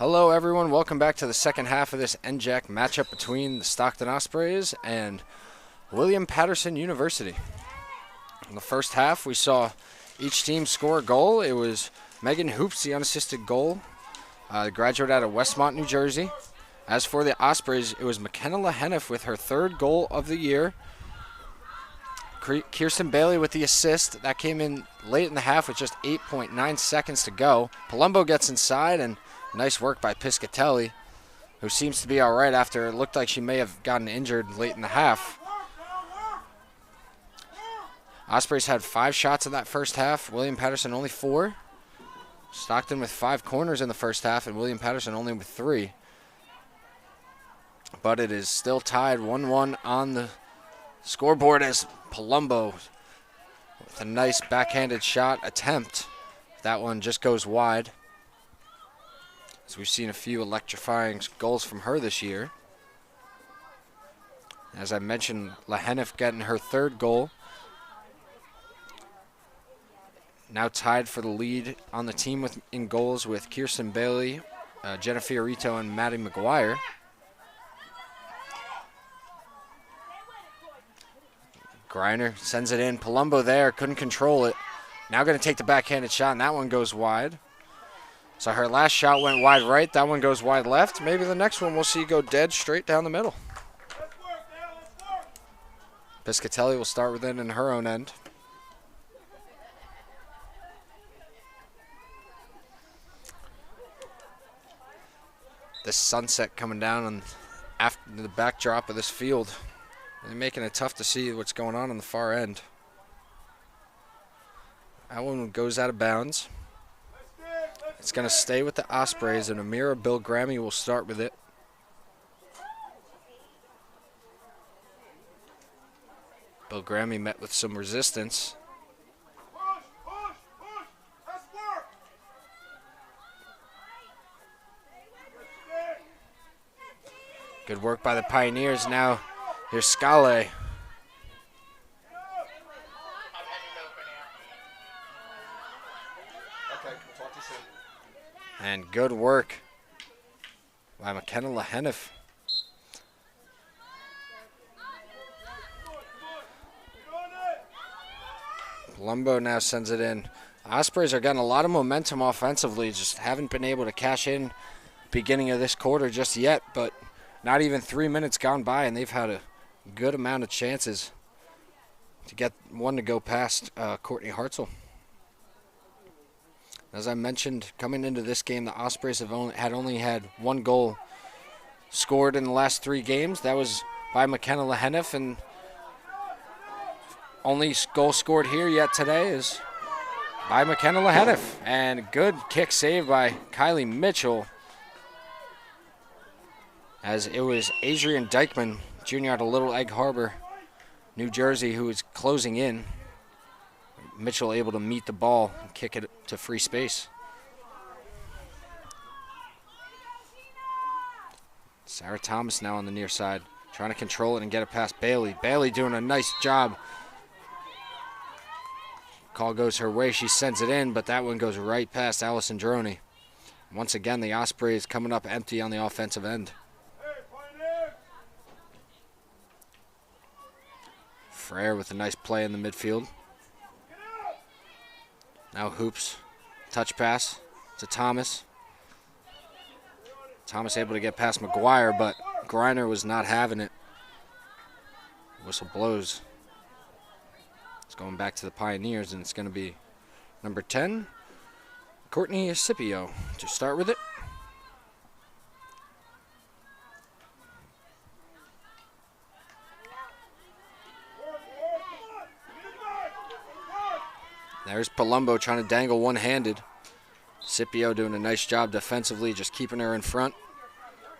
Hello, everyone. Welcome back to the second half of this NJAC matchup between the Stockton Ospreys and William Paterson University. In the first half, we saw each team score a goal. It was Megan Hoops, the unassisted goal, graduate out of Westmont, New Jersey. As for the Ospreys, it was McKenna Leheniff with her third goal of the year. Kirsten Bailey with the assist. That came in late in the half with just 8.9 seconds to go. Palumbo gets inside, and nice work by Piscatelli, who seems to be all right after it looked like she may have gotten injured late in the half. Ospreys had 5 shots in that first half. William Paterson only 4. Stockton with 5 corners in the first half, and William Paterson only with 3. But it is still tied 1-1 on the scoreboard as Palumbo with a nice backhanded shot attempt. That one just goes wide. As we've seen a few electrifying goals from her this year. As I mentioned, Leheniff getting her third goal. Now tied for the lead on the team in goals with Kirsten Bailey, Jenna Fiorito, and Maddie McGuire. Greiner sends it in. Palumbo there, couldn't control it. Now going to take the backhanded shot, and that one goes wide. So her last shot went wide right. That one goes wide left. Maybe the next one we'll see go dead straight down the middle. Piscatelli will start with it in her own end. This sunset coming down on after the backdrop of this field, really making it tough to see what's going on the far end. That one goes out of bounds. It's going to stay with the Ospreys, and Amira Bilgrami will start with it. Bilgrami met with some resistance. Good work by the Pioneers. Now here's Scale. Okay, we'll talk to you soon. And good work by McKenna Leheniff. Palumbo now sends it in. Ospreys are getting a lot of momentum offensively, just haven't been able to cash in beginning of this quarter just yet, but not even 3 minutes gone by, and they've had a good amount of chances to get one to go past Courtney Hartzell. As I mentioned, coming into this game, the Ospreys have only had 1 goal scored in the last 3 games. That was by McKenna Leheniff, and only goal scored here yet today is by McKenna Leheniff. And good kick save by Kylie Mitchell, as it was Adrian Dykeman, junior out of Little Egg Harbor, New Jersey, who was closing in. Mitchell able to meet the ball and kick it to free space. Sarah Thomas now on the near side, trying to control it and get it past Bailey. Bailey doing a nice job. Call goes her way. She sends it in, but that one goes right past Allison Droney. Once again, the Ospreys coming up empty on the offensive end. Frere with a nice play in the midfield. Now Hoops, touch pass to Thomas. Thomas able to get past McGuire, but Greiner was not having it. Whistle blows. It's going back to the Pioneers, and it's going to be number 10, Courtney Scipio, to start with it. There's Palumbo trying to dangle one-handed. Scipio doing a nice job defensively, just keeping her in front,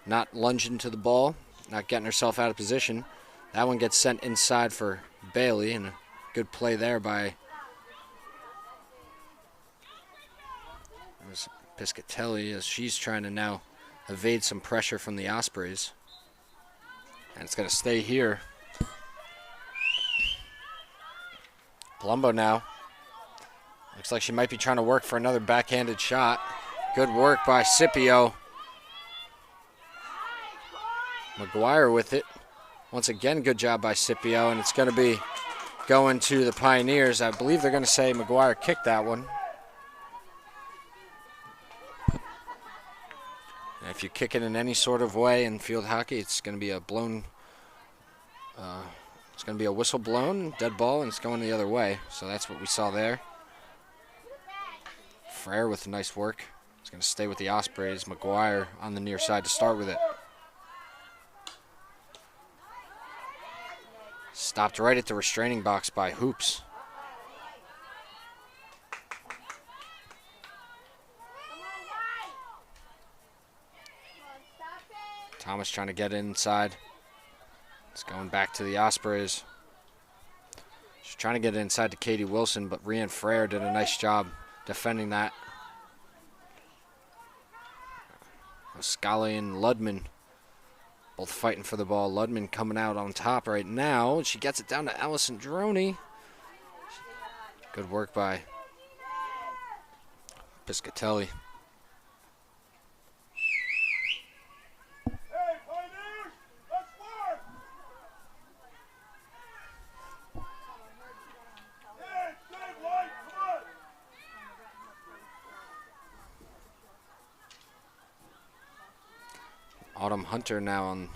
not lunging to the ball, not getting herself out of position. That one gets sent inside for Bailey, and a good play there by Piscatelli, as she's trying to now evade some pressure from the Ospreys. And it's going to stay here. Palumbo now. Looks like she might be trying to work for another backhanded shot. Good work by Scipio. McGuire with it. Once again, good job by Scipio, and it's going to be going to the Pioneers. I believe they're going to say McGuire kicked that one. And if you kick it in any sort of way in field hockey, it's going to be a blown, it's going to be a whistle blown, dead ball, and it's going the other way. So that's what we saw there. Frere with nice work. He's going to stay with the Ospreys. McGuire on the near side to start with it. Stopped right at the restraining box by Hoops. Thomas trying to get inside. It's going back to the Ospreys. She's trying to get inside to Katie Wilson, but Rian Frere did a nice job defending that. Scully and Ludman both fighting for the ball. Ludman coming out on top right now. She gets it down to Allison Droney. Good work by Piscatelli. Autumn Hunter now on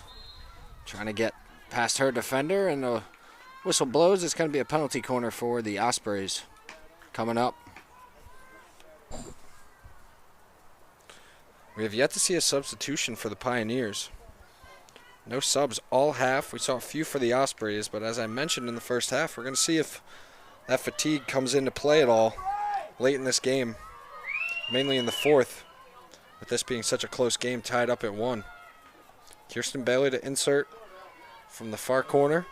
trying to get past her defender, and the whistle blows. It's going to be a penalty corner for the Ospreys coming up. We have yet to see a substitution for the Pioneers. No subs all half. We saw a few for the Ospreys, but as I mentioned in the first half, we're going to see if that fatigue comes into play at all late in this game, mainly in the fourth, with this being such a close game tied up at 1. Kirsten Bailey to insert from the far corner.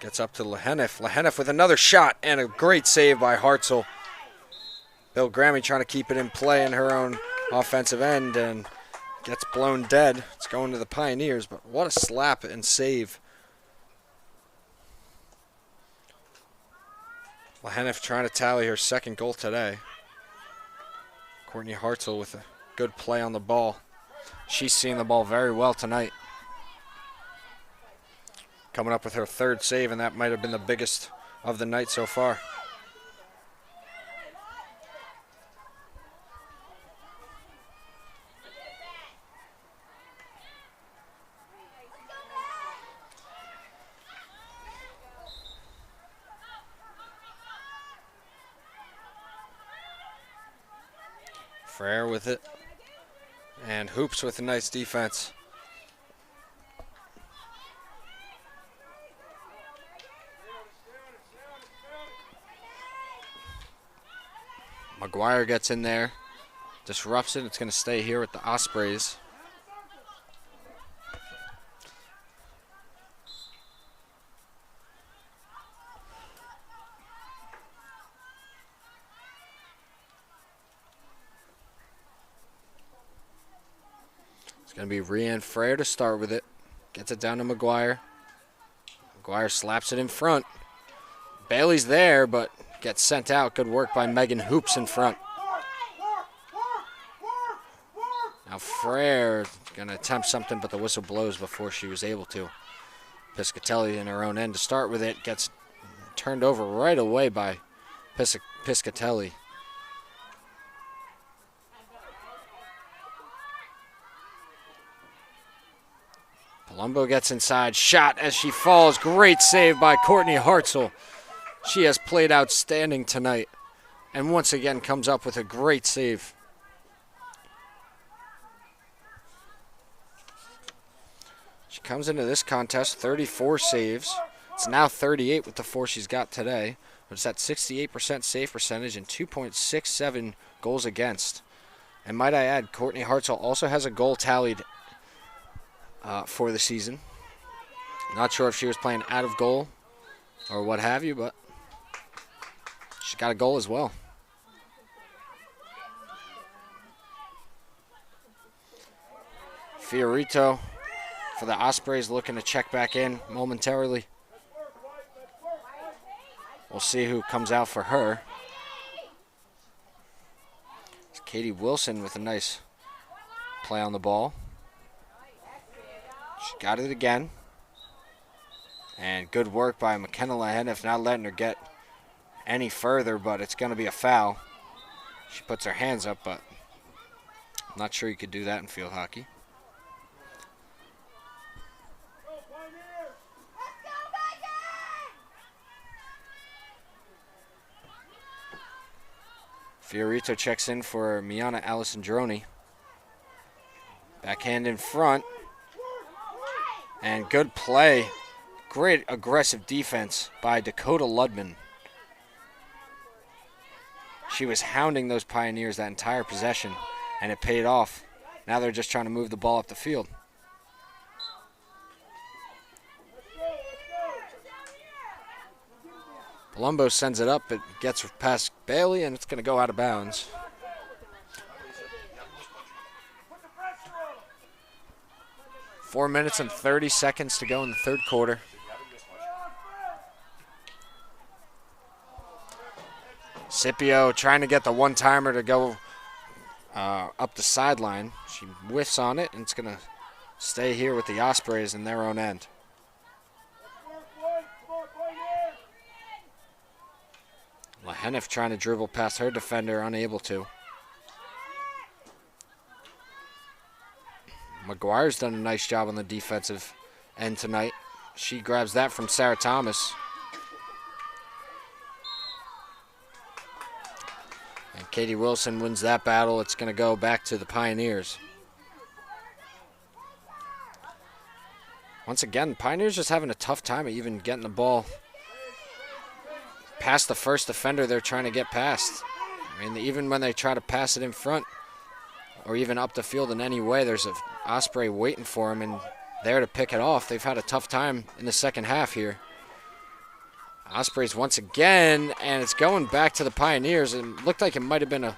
Gets up to Lehenif. Lehenif with another shot and a great save by Hartzell. Bill Grammy trying to keep it in play in her own offensive end and gets blown dead. It's going to the Pioneers, but what a slap and save. Lehenif trying to tally her second goal today. Courtney Hartzell with a good play on the ball. She's seen the ball very well tonight. Coming up with her third save, and that might have been the biggest of the night so far. Frere with it, and Hoops with a nice defense. McGuire gets in there, disrupts it. It's going to stay here with the Ospreys. It's going to be Rian Frere to start with it. Gets it down to McGuire. McGuire slaps it in front. Bailey's there, but gets sent out. Good work by Megan Hoops in front. Now Frere going to attempt something, but the whistle blows before she was able to. Piscatelli in her own end to start with it. Gets turned over right away by Piscatelli. Palumbo gets inside. Shot as she falls. Great save by Courtney Hartzell. She has played outstanding tonight and once again comes up with a great save. She comes into this contest 34 saves. It's now 38 with the 4 she's got today. But it's at 68% save percentage and 2.67 goals against. And might I add, Courtney Hartzell also has a goal tallied for the season. Not sure if she was playing out of goal or what have you, but she got a goal as well. Fiorito for the Ospreys looking to check back in momentarily. We'll see who comes out for her. It's Katie Wilson with a nice play on the ball. She got it again. And good work by McKenna Lahenif, not letting her get any further, but it's going to be a foul. She puts her hands up, but I'm not sure you could do that in field hockey. Fiorito checks in for Miana Alessandroni. Backhand in front. And good play. Great aggressive defense by Dakota Ludman. She was hounding those Pioneers that entire possession, and it paid off. Now they're just trying to move the ball up the field. Palumbo sends it up. It gets past Bailey, and it's going to go out of bounds. Four minutes and 30 seconds to go in the third quarter. Scipio trying to get the one-timer to go up the sideline. She whiffs on it, and it's going to stay here with the Ospreys in their own end. Lahenif trying to dribble past her defender, unable to. McGuire's done a nice job on the defensive end tonight. She grabs that from Sarah Thomas. And Katie Wilson wins that battle. It's going to go back to the Pioneers. Once again, Pioneers just having a tough time of even getting the ball past the first defender they're trying to get past. I mean, even when they try to pass it in front or even up the field in any way, there's an Osprey waiting for them and there to pick it off. They've had a tough time in the second half here. Ospreys once again, and it's going back to the Pioneers. It looked like it might have been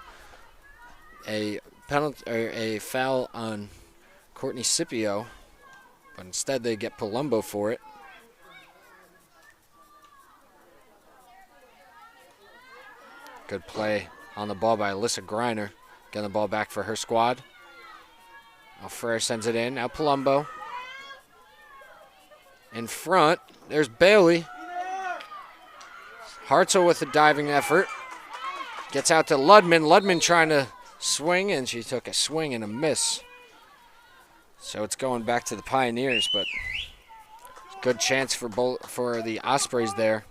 a penalty or a foul on Courtney Scipio, but instead they get Palumbo for it. Good play on the ball by Alyssa Greiner. Getting the ball back for her squad. Alfrere sends it in. Now Palumbo. In front, there's Bailey. Hartzell with a diving effort. Gets out to Ludman. Ludman trying to swing, and she took a swing and a miss. So it's going back to the Pioneers, but good chance for the Ospreys there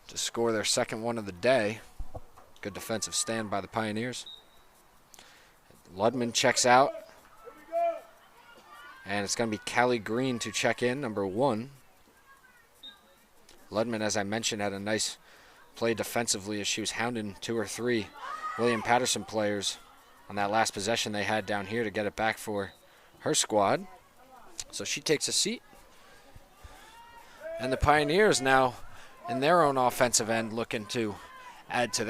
to score their second one of the day. Good defensive stand by the Pioneers. Ludman checks out. And it's going to be Callie Green to check in, number 1. Ludman, as I mentioned, had a nice play defensively as she was hounding 2 or 3 William Paterson players on that last possession they had down here to get it back for her squad. So she takes a seat. And the Pioneers now in their own offensive end looking to add to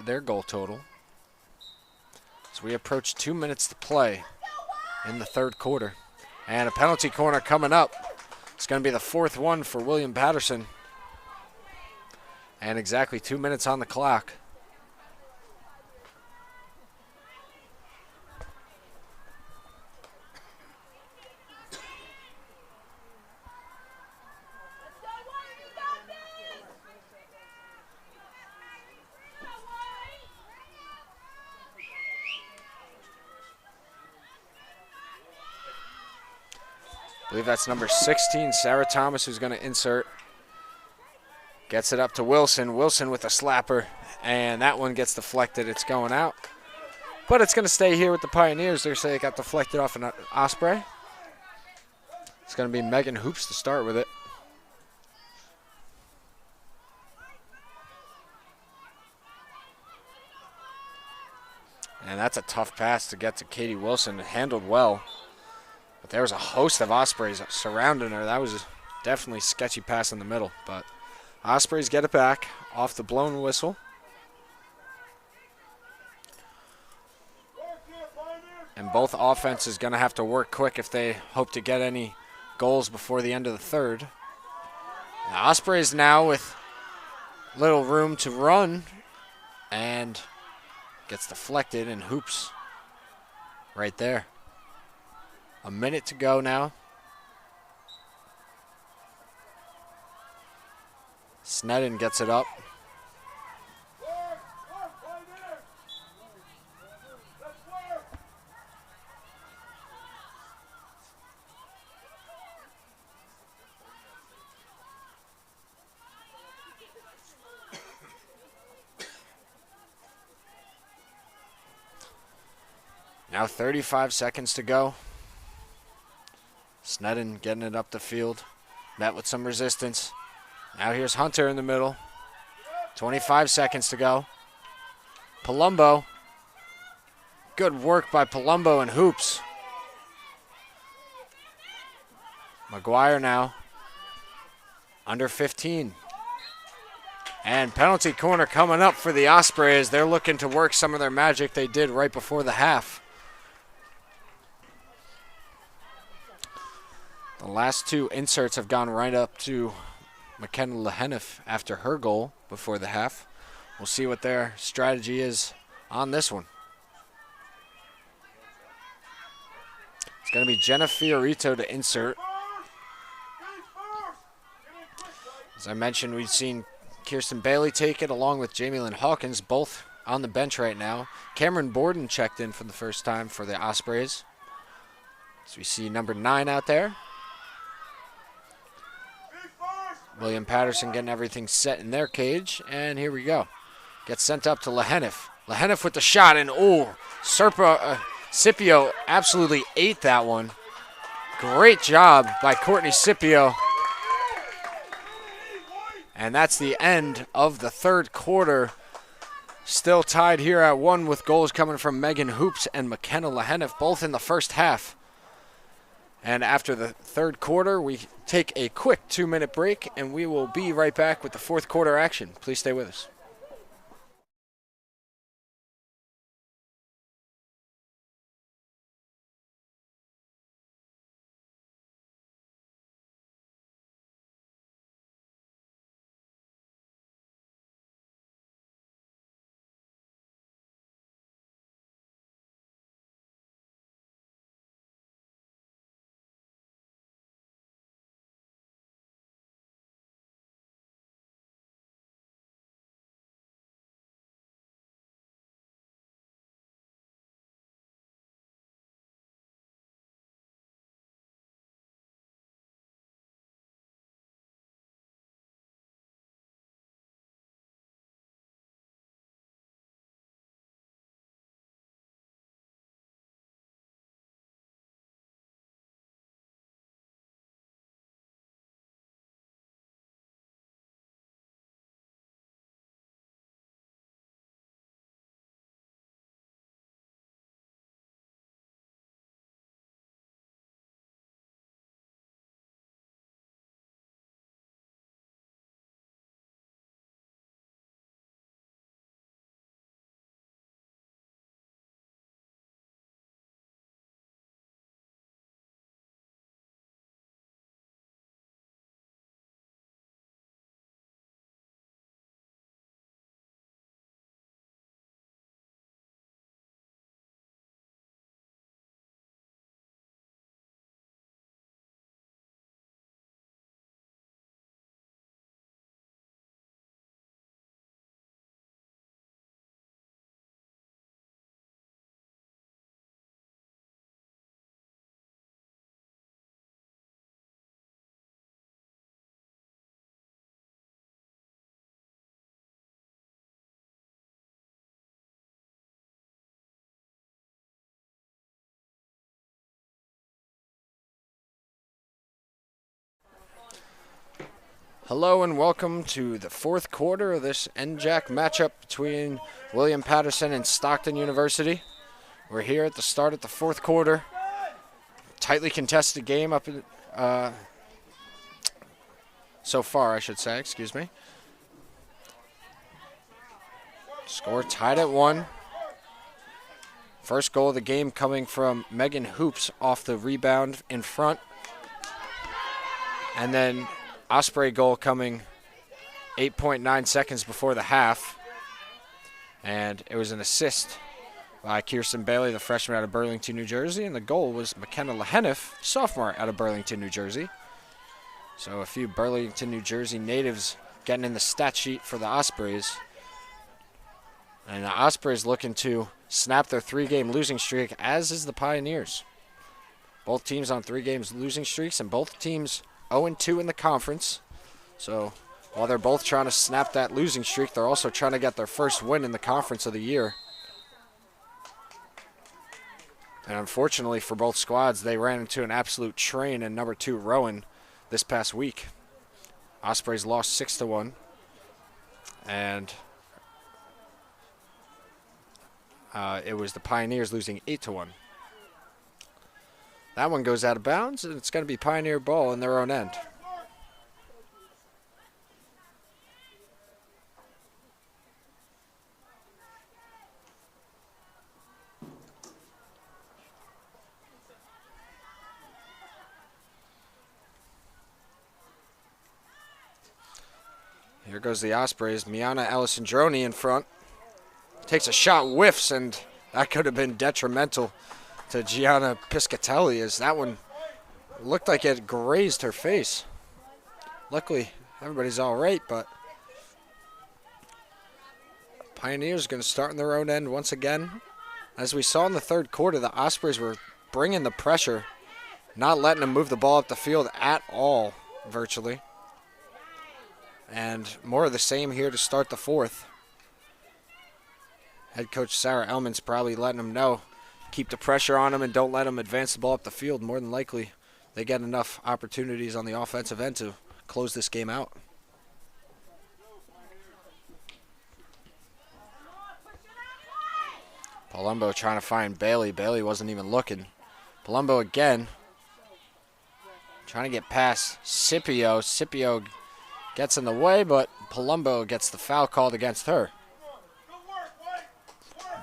their goal total. So we approach 2 minutes to play in the third quarter. And a penalty corner coming up. It's going to be the 4th one for William Paterson. And exactly 2 minutes on the clock. I believe that's number 16, Sarah Thomas, who's going to insert. Gets it up to Wilson. Wilson with a slapper, and that one gets deflected. It's going out. But it's going to stay here with the Pioneers. They say it got deflected off an Osprey. It's going to be Megan Hoops to start with it. And that's a tough pass to get to Katie Wilson. Handled well. But there was a host of Ospreys surrounding her. That was definitely a sketchy pass in the middle. But Ospreys get it back off the blown whistle. And both offenses going to have to work quick if they hope to get any goals before the end of the third. The Ospreys now with little room to run, and gets deflected and hoops right there. A minute to go now. Sneddon gets it up. Now 35 seconds to go. Sneddon getting it up the field. Met with some resistance. Now here's Hunter in the middle. 25 seconds to go. Palumbo. Good work by Palumbo and hoops. McGuire now. Under 15. And penalty corner coming up for the Ospreys. They're looking to work some of their magic they did right before the half. The last two inserts have gone right up to McKenna Lehenif after her goal before the half. We'll see what their strategy is on this one. It's going to be Jenna Fiorito to insert. As I mentioned, we've seen Kirsten Bailey take it along with Jamie Lynn Hawkins, both on the bench right now. Cameron Borden checked in for the first time for the Ospreys. So we see number 9 out there. William Paterson getting everything set in their cage, and here we go. Gets sent up to Lehenif. Lehenif with the shot, and Scipio absolutely ate that one. Great job by Courtney Scipio. And that's the end of the third quarter. Still tied here at 1 with goals coming from Megan Hoops and McKenna Lehenif, both in the first half. And after the third quarter, we take a quick 2-minute break, and we will be right back with the fourth quarter action. Please stay with us. Hello and welcome to the fourth quarter of this NJAC matchup between William Paterson and Stockton University. We're here at the start of the fourth quarter. Tightly contested game up in, so far, I should say, excuse me. Score tied at 1. First goal of the game coming from Megan Hoops off the rebound in front. And then Osprey goal coming 8.9 seconds before the half. And it was an assist by Kirsten Bailey, the freshman out of Burlington, New Jersey. And the goal was McKenna Leheniff, sophomore out of Burlington, New Jersey. So a few Burlington, New Jersey natives getting in the stat sheet for the Ospreys. And the Ospreys looking to snap their 3-game losing streak, as is the Pioneers. Both teams on 3 games losing streaks, and both teams 0-2 in the conference. So while they're both trying to snap that losing streak, they're also trying to get their first win in the conference of the year. And unfortunately for both squads, they ran into an absolute train in number 2 Rowan this past week. Ospreys lost 6-1. And it was the Pioneers losing 8-1. That one goes out of bounds, and it's going to be Pioneer ball in their own end. Here goes the Ospreys. Miana Alessandroni in front. Takes a shot, whiffs, and that could have been detrimental to Gianna Piscatelli, as that one looked like it grazed her face. Luckily, everybody's all right, but Pioneers going to start in their own end once again. As we saw in the third quarter, the Ospreys were bringing the pressure, not letting them move the ball up the field at all, virtually. And more of the same here to start the fourth. Head coach Sarah Elman's probably letting them know, keep the pressure on them and don't let them advance the ball up the field. More than likely, they get enough opportunities on the offensive end to close this game out. Palumbo trying to find Bailey. Bailey wasn't even looking. Palumbo again. Trying to get past Scipio. Scipio gets in the way, but Palumbo gets the foul called against her.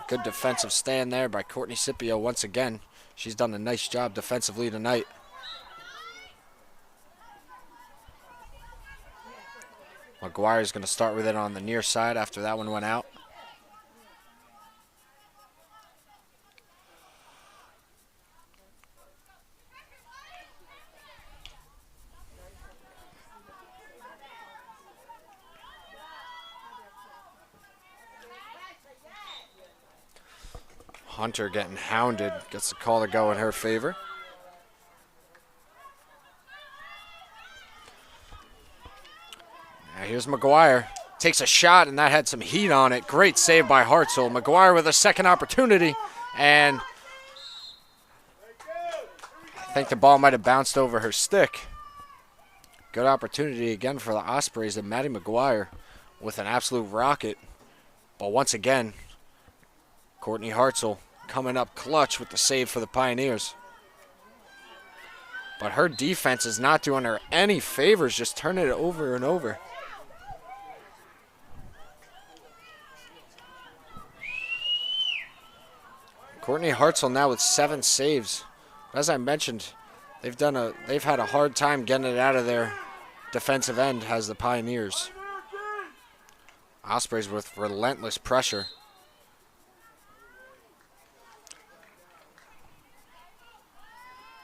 Good defensive stand there by Courtney Scipio once again. She's done a nice job defensively tonight. McGuire's going to start with it on the near side after that one went out. Hunter getting hounded, gets the call to go in her favor. Now here's McGuire. Takes a shot, and that had some heat on it. Great save by Hartzell. McGuire with a second opportunity, and I think the ball might have bounced over her stick. Good opportunity again for the Ospreys, and Maddie McGuire with an absolute rocket. But once again, Courtney Hartzell coming up clutch with the save for the Pioneers. But her defense is not doing her any favors, just turning it over and over. Courtney Hartzell now with 7 saves. As I mentioned, they've had a hard time getting it out of their defensive end, has the Pioneers. Ospreys with relentless pressure.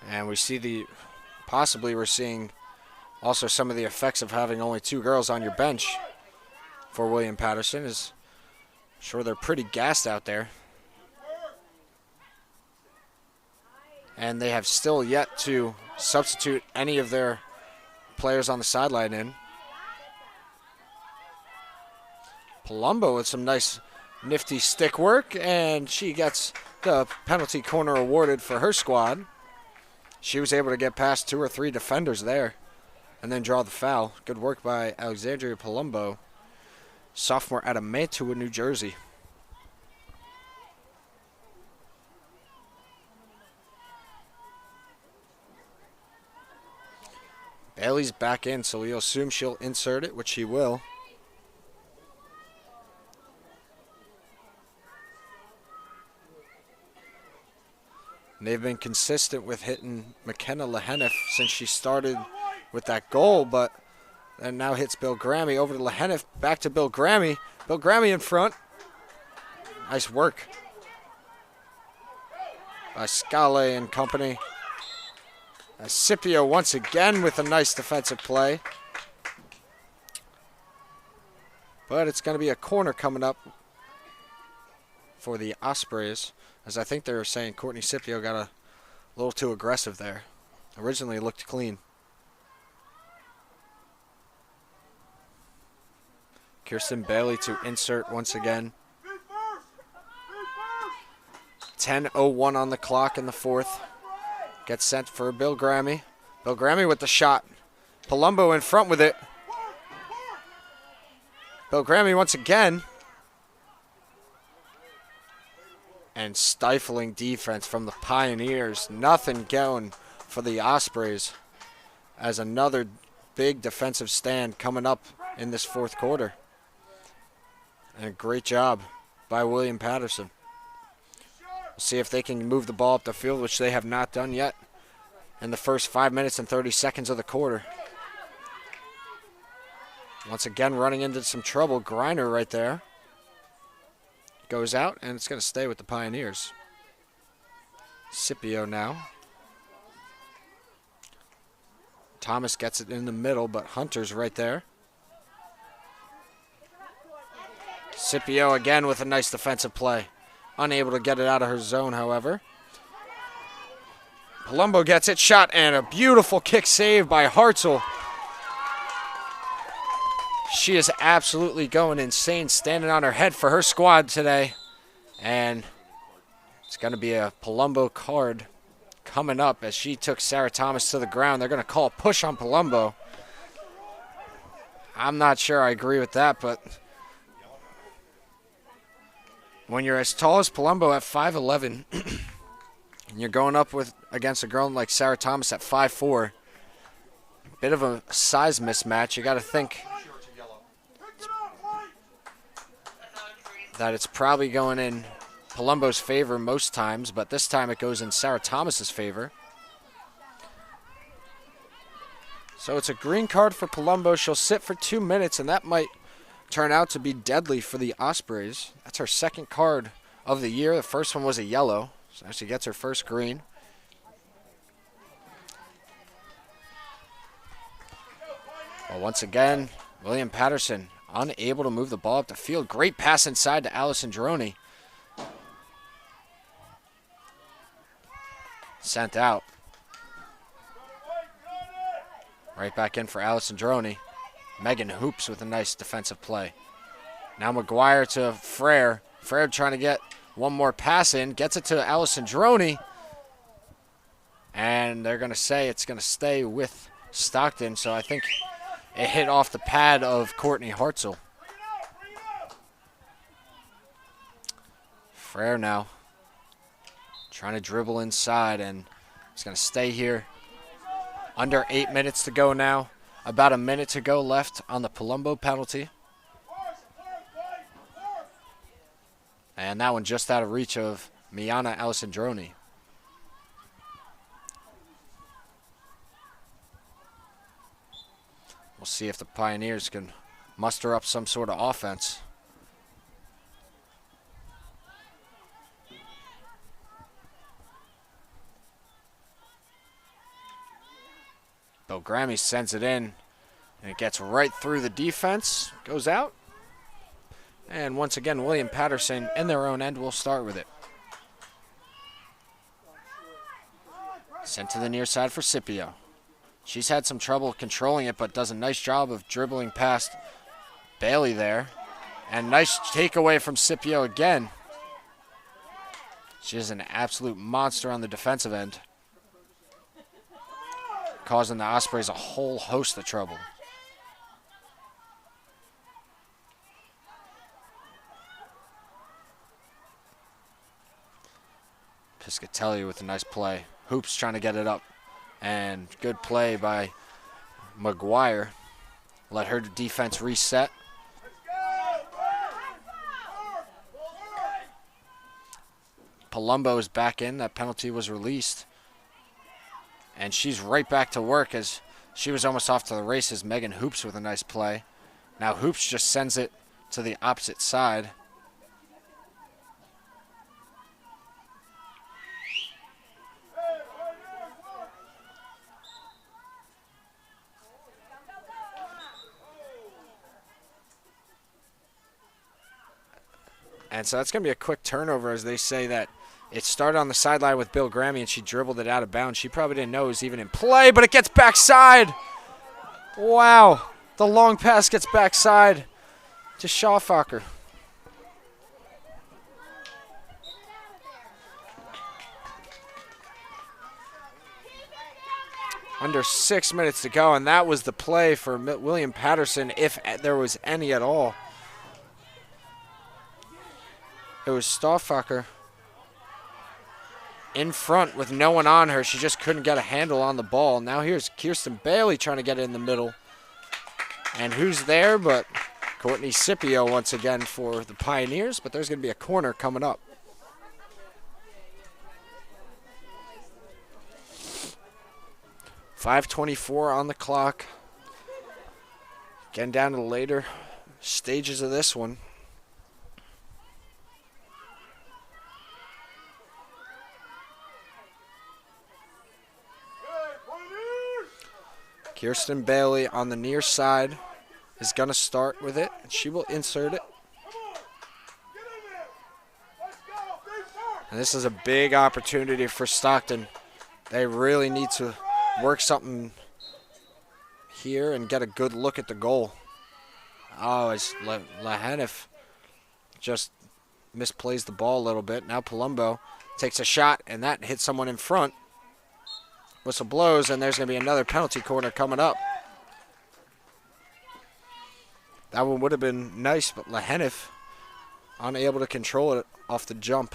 And we see possibly we're seeing also some of the effects of having only 2 girls on your bench for William Paterson. I'm sure they're pretty gassed out there. And they have still yet to substitute any of their players on the sideline in. Palumbo with some nice nifty stick work, and she gets the penalty corner awarded for her squad. She was able to get past 2 or 3 defenders there and then draw the foul. Good work by Alexandria Palumbo, sophomore out of Mantua, New Jersey. Bailey's back in, so we'll assume she'll insert it, which she will. And they've been consistent with hitting McKenna Leheniff since she started with that goal, but and now hits Bill Grammy over to Lehenif. Back to Bill Grammy. Bill Grammy in front. Nice work by Scale and company. Scipio once again with a nice defensive play. But it's going to be a corner coming up for the Ospreys, as I think they were saying Courtney Scipio got a little too aggressive there. Originally it looked clean. Kirsten Bailey to insert once again. 10:01 on the clock in the fourth. Gets sent for Bill Grammy. Bill Grammy with the shot. Palumbo in front with it. Bill Grammy once again. And stifling defense from the Pioneers. Nothing going for the Ospreys, as another big defensive stand coming up in this fourth quarter. And a great job by William Paterson. We'll see if they can move the ball up the field, which they have not done yet in the first 5 minutes and 30 seconds of the quarter. Once again running into some trouble. Griner right there. Goes out, and it's going to stay with the Pioneers. Scipio now. Thomas gets it in the middle, but Hunter's right there. Scipio again with a nice defensive play. Unable to get it out of her zone, however. Palumbo gets it, shot, and a beautiful kick save by Hartzell. She is absolutely going insane, standing on her head for her squad today. And it's going to be a Palumbo card coming up as she took Sarah Thomas to the ground. They're going to call a push on Palumbo. I'm not sure I agree with that, but when you're as tall as Palumbo at 5'11", and you're going up against a girl like Sarah Thomas at 5'4", bit of a size mismatch. You got to think that it's probably going in Palumbo's favor most times, but this time it goes in Sarah Thomas's favor. So it's a green card for Palumbo. She'll sit for 2 minutes, and that might turn out to be deadly for the Ospreys. That's her second card of the year. The first one was a yellow, so she gets her first green. Well, once again, William Paterson unable to move the ball up the field. Great pass inside to Allison Droney. Sent out. Right back in for Allison Droney. Megan Hoops with a nice defensive play. Now McGuire to Frere. Frere trying to get one more pass in. Gets it to Allison Droney. And they're going to say it's going to stay with Stockton. So I think it hit off the pad of Courtney Hartzell. Frere now trying to dribble inside, and it's going to stay here. Under 8 minutes to go now. About a minute to go left on the Palumbo penalty. And that one just out of reach of Miana Alessandroni. We'll see if the Pioneers can muster up some sort of offense. Bill Grammy sends it in, and it gets right through the defense, goes out. And once again, William Paterson in their own end will start with it. Sent to the near side for Scipio. She's had some trouble controlling it, but does a nice job of dribbling past Bailey there. And nice takeaway from Scipio again. She is an absolute monster on the defensive end, causing the Ospreys a whole host of trouble. Piscatelli with a nice play. Hoops trying to get it up. And good play by McGuire. Let her defense reset. Palumbo is back in. That penalty was released. And she's right back to work as She was almost off to the races. Megan Hoops with a nice play. Now Hoops just sends it to the opposite side. And so that's going to be a quick turnover, as they say that it started on the sideline with Bill Grammy and she dribbled it out of bounds. She probably didn't know it was even in play, but it gets backside. Wow. The long pass gets backside to Schaufacher. Under 6 minutes to go, and that was the play for William Paterson, if there was any at all. It was Schaufacher in front with no one on her. She just couldn't get a handle on the ball. Now here's Kirsten Bailey trying to get it in the middle. And who's there but Courtney Scipio once again for the Pioneers, but there's going to be a corner coming up. .5:24 on the clock. Getting down to the later stages of this one. Kirsten Bailey on the near side is going to start with it, and she will insert it. And this is a big opportunity for Stockton. They really need to work something here and get a good look at the goal. Oh, it's Lahenif just misplays the ball a little bit. Now Palumbo takes a shot, and that hits someone in front. Whistle blows, and there's going to be another penalty corner coming up. That one would have been nice, but Lahenif unable to control it off the jump.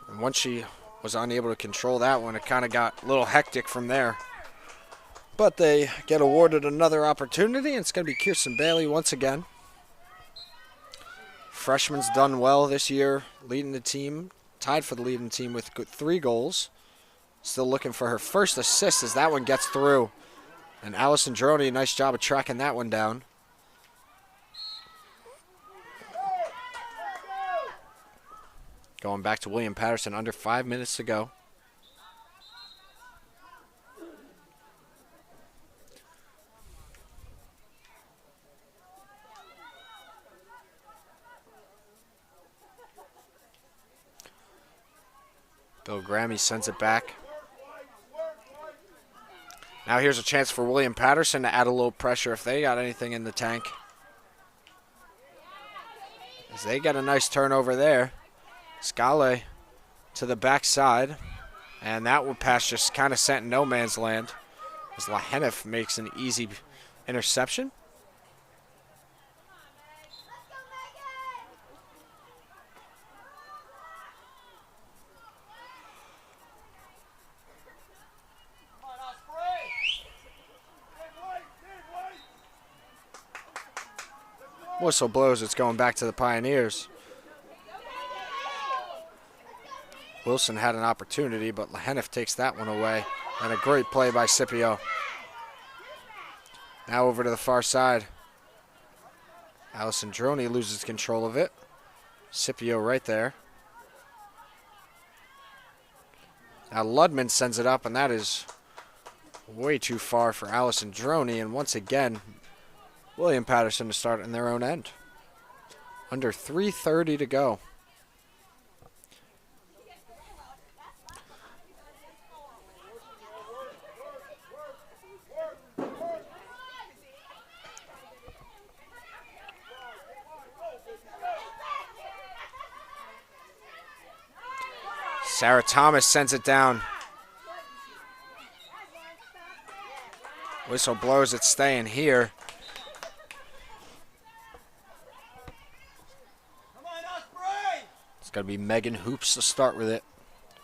And once she was unable to control that one, it kind of got a little hectic from there. But they get awarded another opportunity, and it's going to be Kirsten Bailey once again. Freshman's done well this year, leading the team, tied for the leading team with 3 goals. Still looking for her first assist as that one gets through. And Allison Droney, nice job of tracking that one down. Going back to William Paterson, under 5 minutes to go. Bill Grammy sends it back. Now here's a chance for William Paterson to add a little pressure if they got anything in the tank. As they get a nice turnover there. Scale to the backside. And that one pass just kind of sent in no man's land. As Lahenif makes an easy interception. Whistle blows, it's going back to the Pioneers. Wilson had an opportunity, but Lahenif takes that one away. And a great play by Scipio. Now over to the far side. Allison Droney loses control of it. Scipio right there. Now Ludman sends it up, and that is way too far for Allison Droney. And once again, William Paterson to start in their own end. Under 3:30 to go. Sarah Thomas sends it down. Whistle blows, it's staying here. It's going to be Megan Hoops to start with it.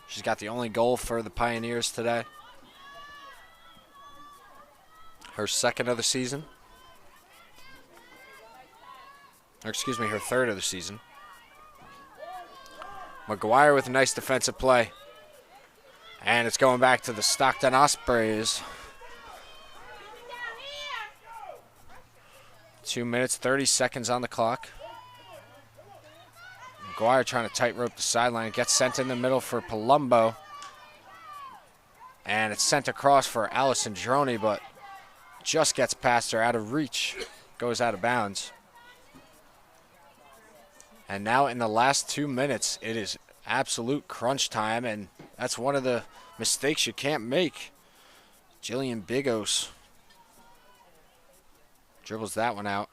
She's got the only goal for the Pioneers today. Her second of the season. Or excuse me, her third of the season. McGuire with a nice defensive play. And it's going back to the Stockton Ospreys. 2 minutes, 30 seconds on the clock. McGuire trying to tightrope the sideline. Gets sent in the middle for Palumbo. And it's sent across for Allison Droney, but just gets past her, out of reach. Goes out of bounds. And now in the last 2 minutes, it is absolute crunch time, and that's one of the mistakes you can't make. Jillian Bigos dribbles that one out.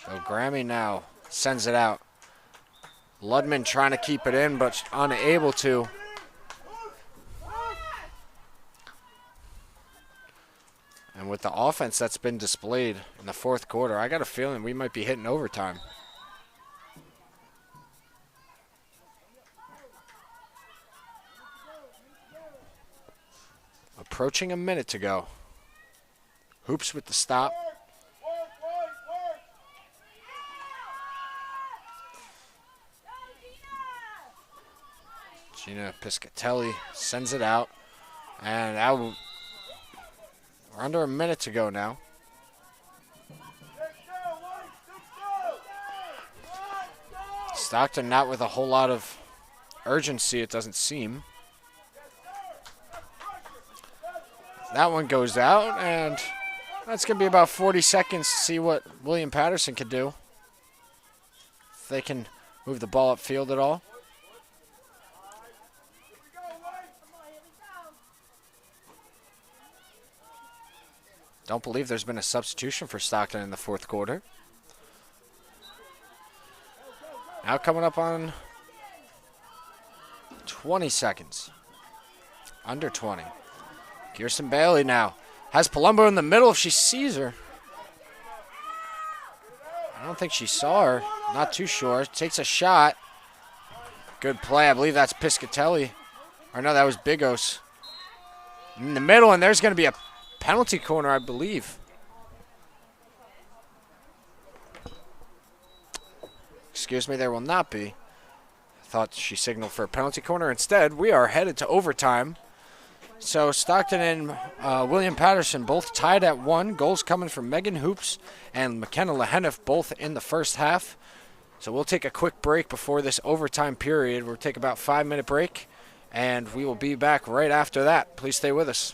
So Grammy now sends it out. Ludman trying to keep it in, but unable to. And with the offense that's been displayed in the fourth quarter, I got a feeling we might be hitting overtime. Approaching a minute to go. Hoops with the stop. Gina Piscatelli sends it out. And we're under a minute to go now. Stockton not with a whole lot of urgency, it doesn't seem. That one goes out, and that's going to be about 40 seconds to see what William Paterson can do. If they can move the ball upfield at all. Don't believe there's been a substitution for Stockton in the fourth quarter. Now coming up on 20 seconds. Under 20. Kirsten Bailey now has Palumbo in the middle if she sees her. I don't think she saw her. Not too sure. Takes a shot. Good play. I believe that's Piscatelli. Or no, that was Bigos. In the middle, and there's going to be a penalty corner, I believe. Excuse me, there will not be. I thought she signaled for a penalty corner. Instead, we are headed to overtime. So Stockton and William Paterson both tied at 1. Goals coming from Megan Hoops and McKenna Lehenif, both in the first half. So we'll take a quick break before this overtime period. We'll take about a 5-minute break, and we will be back right after that. Please stay with us.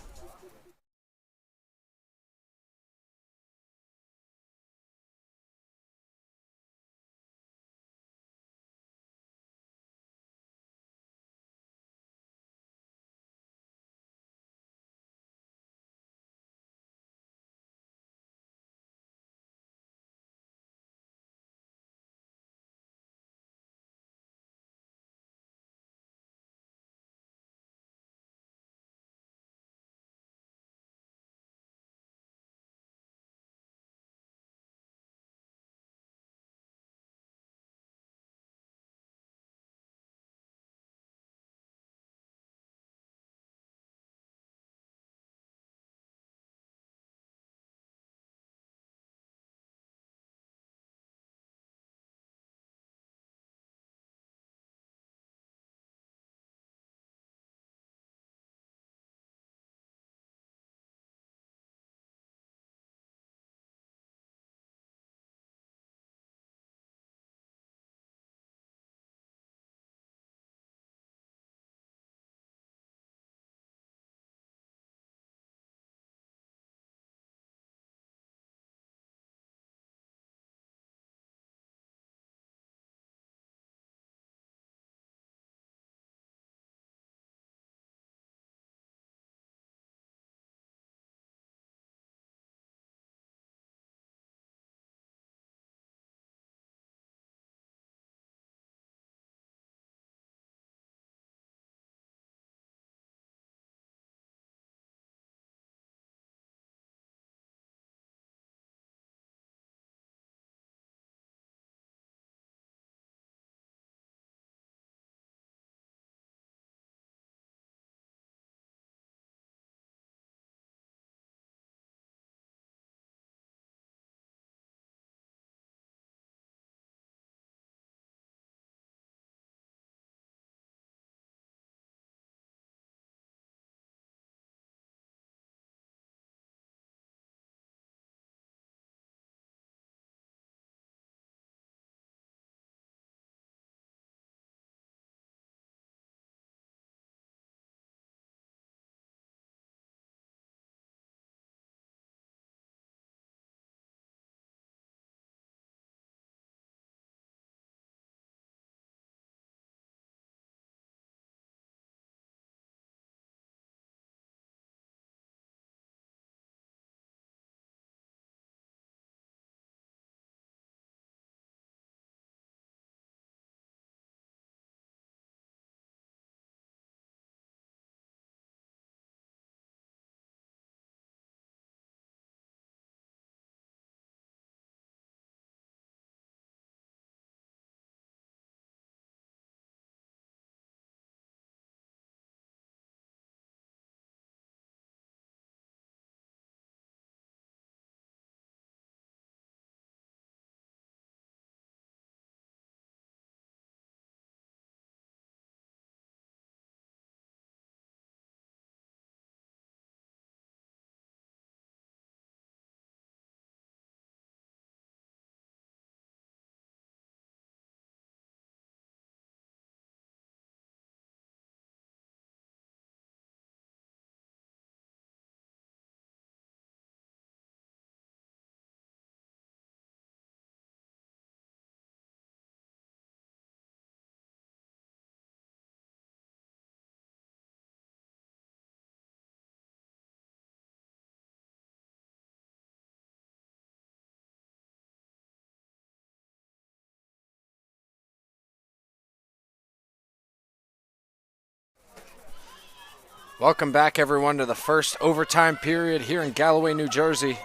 Welcome back, everyone, to the first overtime period here in Galloway, New Jersey.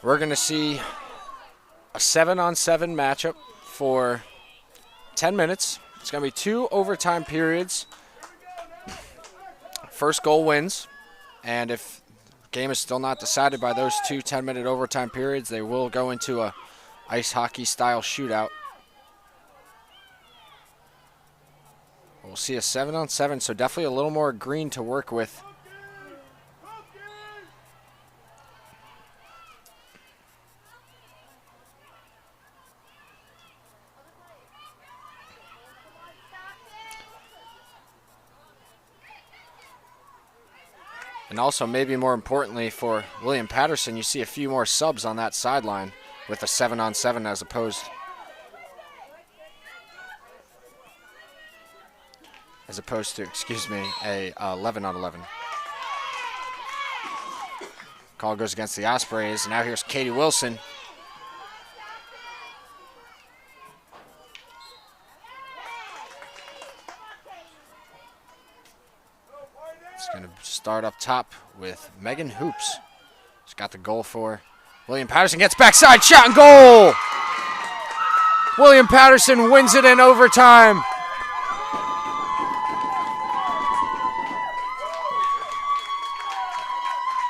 We're going to see a 7-on-7 matchup for 10 minutes. It's going to be 2 overtime periods. First goal wins, and if the game is still not decided by those 2 10-minute overtime periods, they will go into a ice hockey-style shootout. We'll see a 7-on-7, so definitely a little more green to work with. And also, maybe more importantly for William Paterson, you see a few more subs on that sideline with a 7-on-7 as opposed to, a 11-on-11. Call goes against the Ospreys. Now here's Katie Wilson. It's going to start up top with Megan Hoops. She's got the goal for William Paterson. Gets backside, shot and goal! William Paterson wins it in overtime.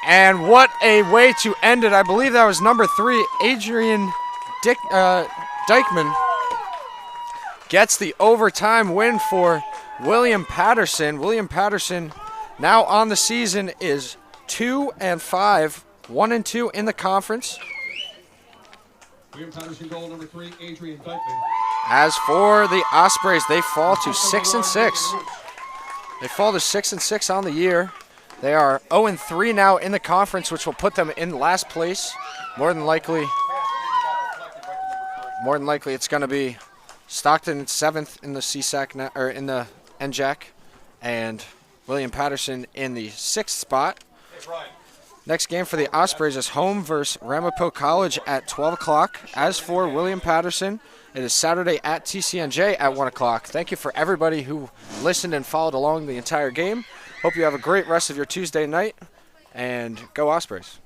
And what a way to end it. I believe that was number 3, Adrian Dykeman, gets the overtime win for William Paterson. William Paterson now on the season is 2-5, 1-2 in the conference. William Paterson goal number 3, Adrian Dykeman. As for the Ospreys, they fall to 6-6. They fall to 6-6 on the year. They are 0-3 now in the conference, which will put them in last place. More than likely it's going to be Stockton 7th in the CSAC or in the NJAC, and William Paterson in the 6th spot. Next game for the Ospreys is home versus Ramapo College at 12 o'clock. As for William Paterson, it is Saturday at TCNJ at 1 o'clock. Thank you for everybody who listened and followed along the entire game. Hope you have a great rest of your Tuesday night, and go Ospreys.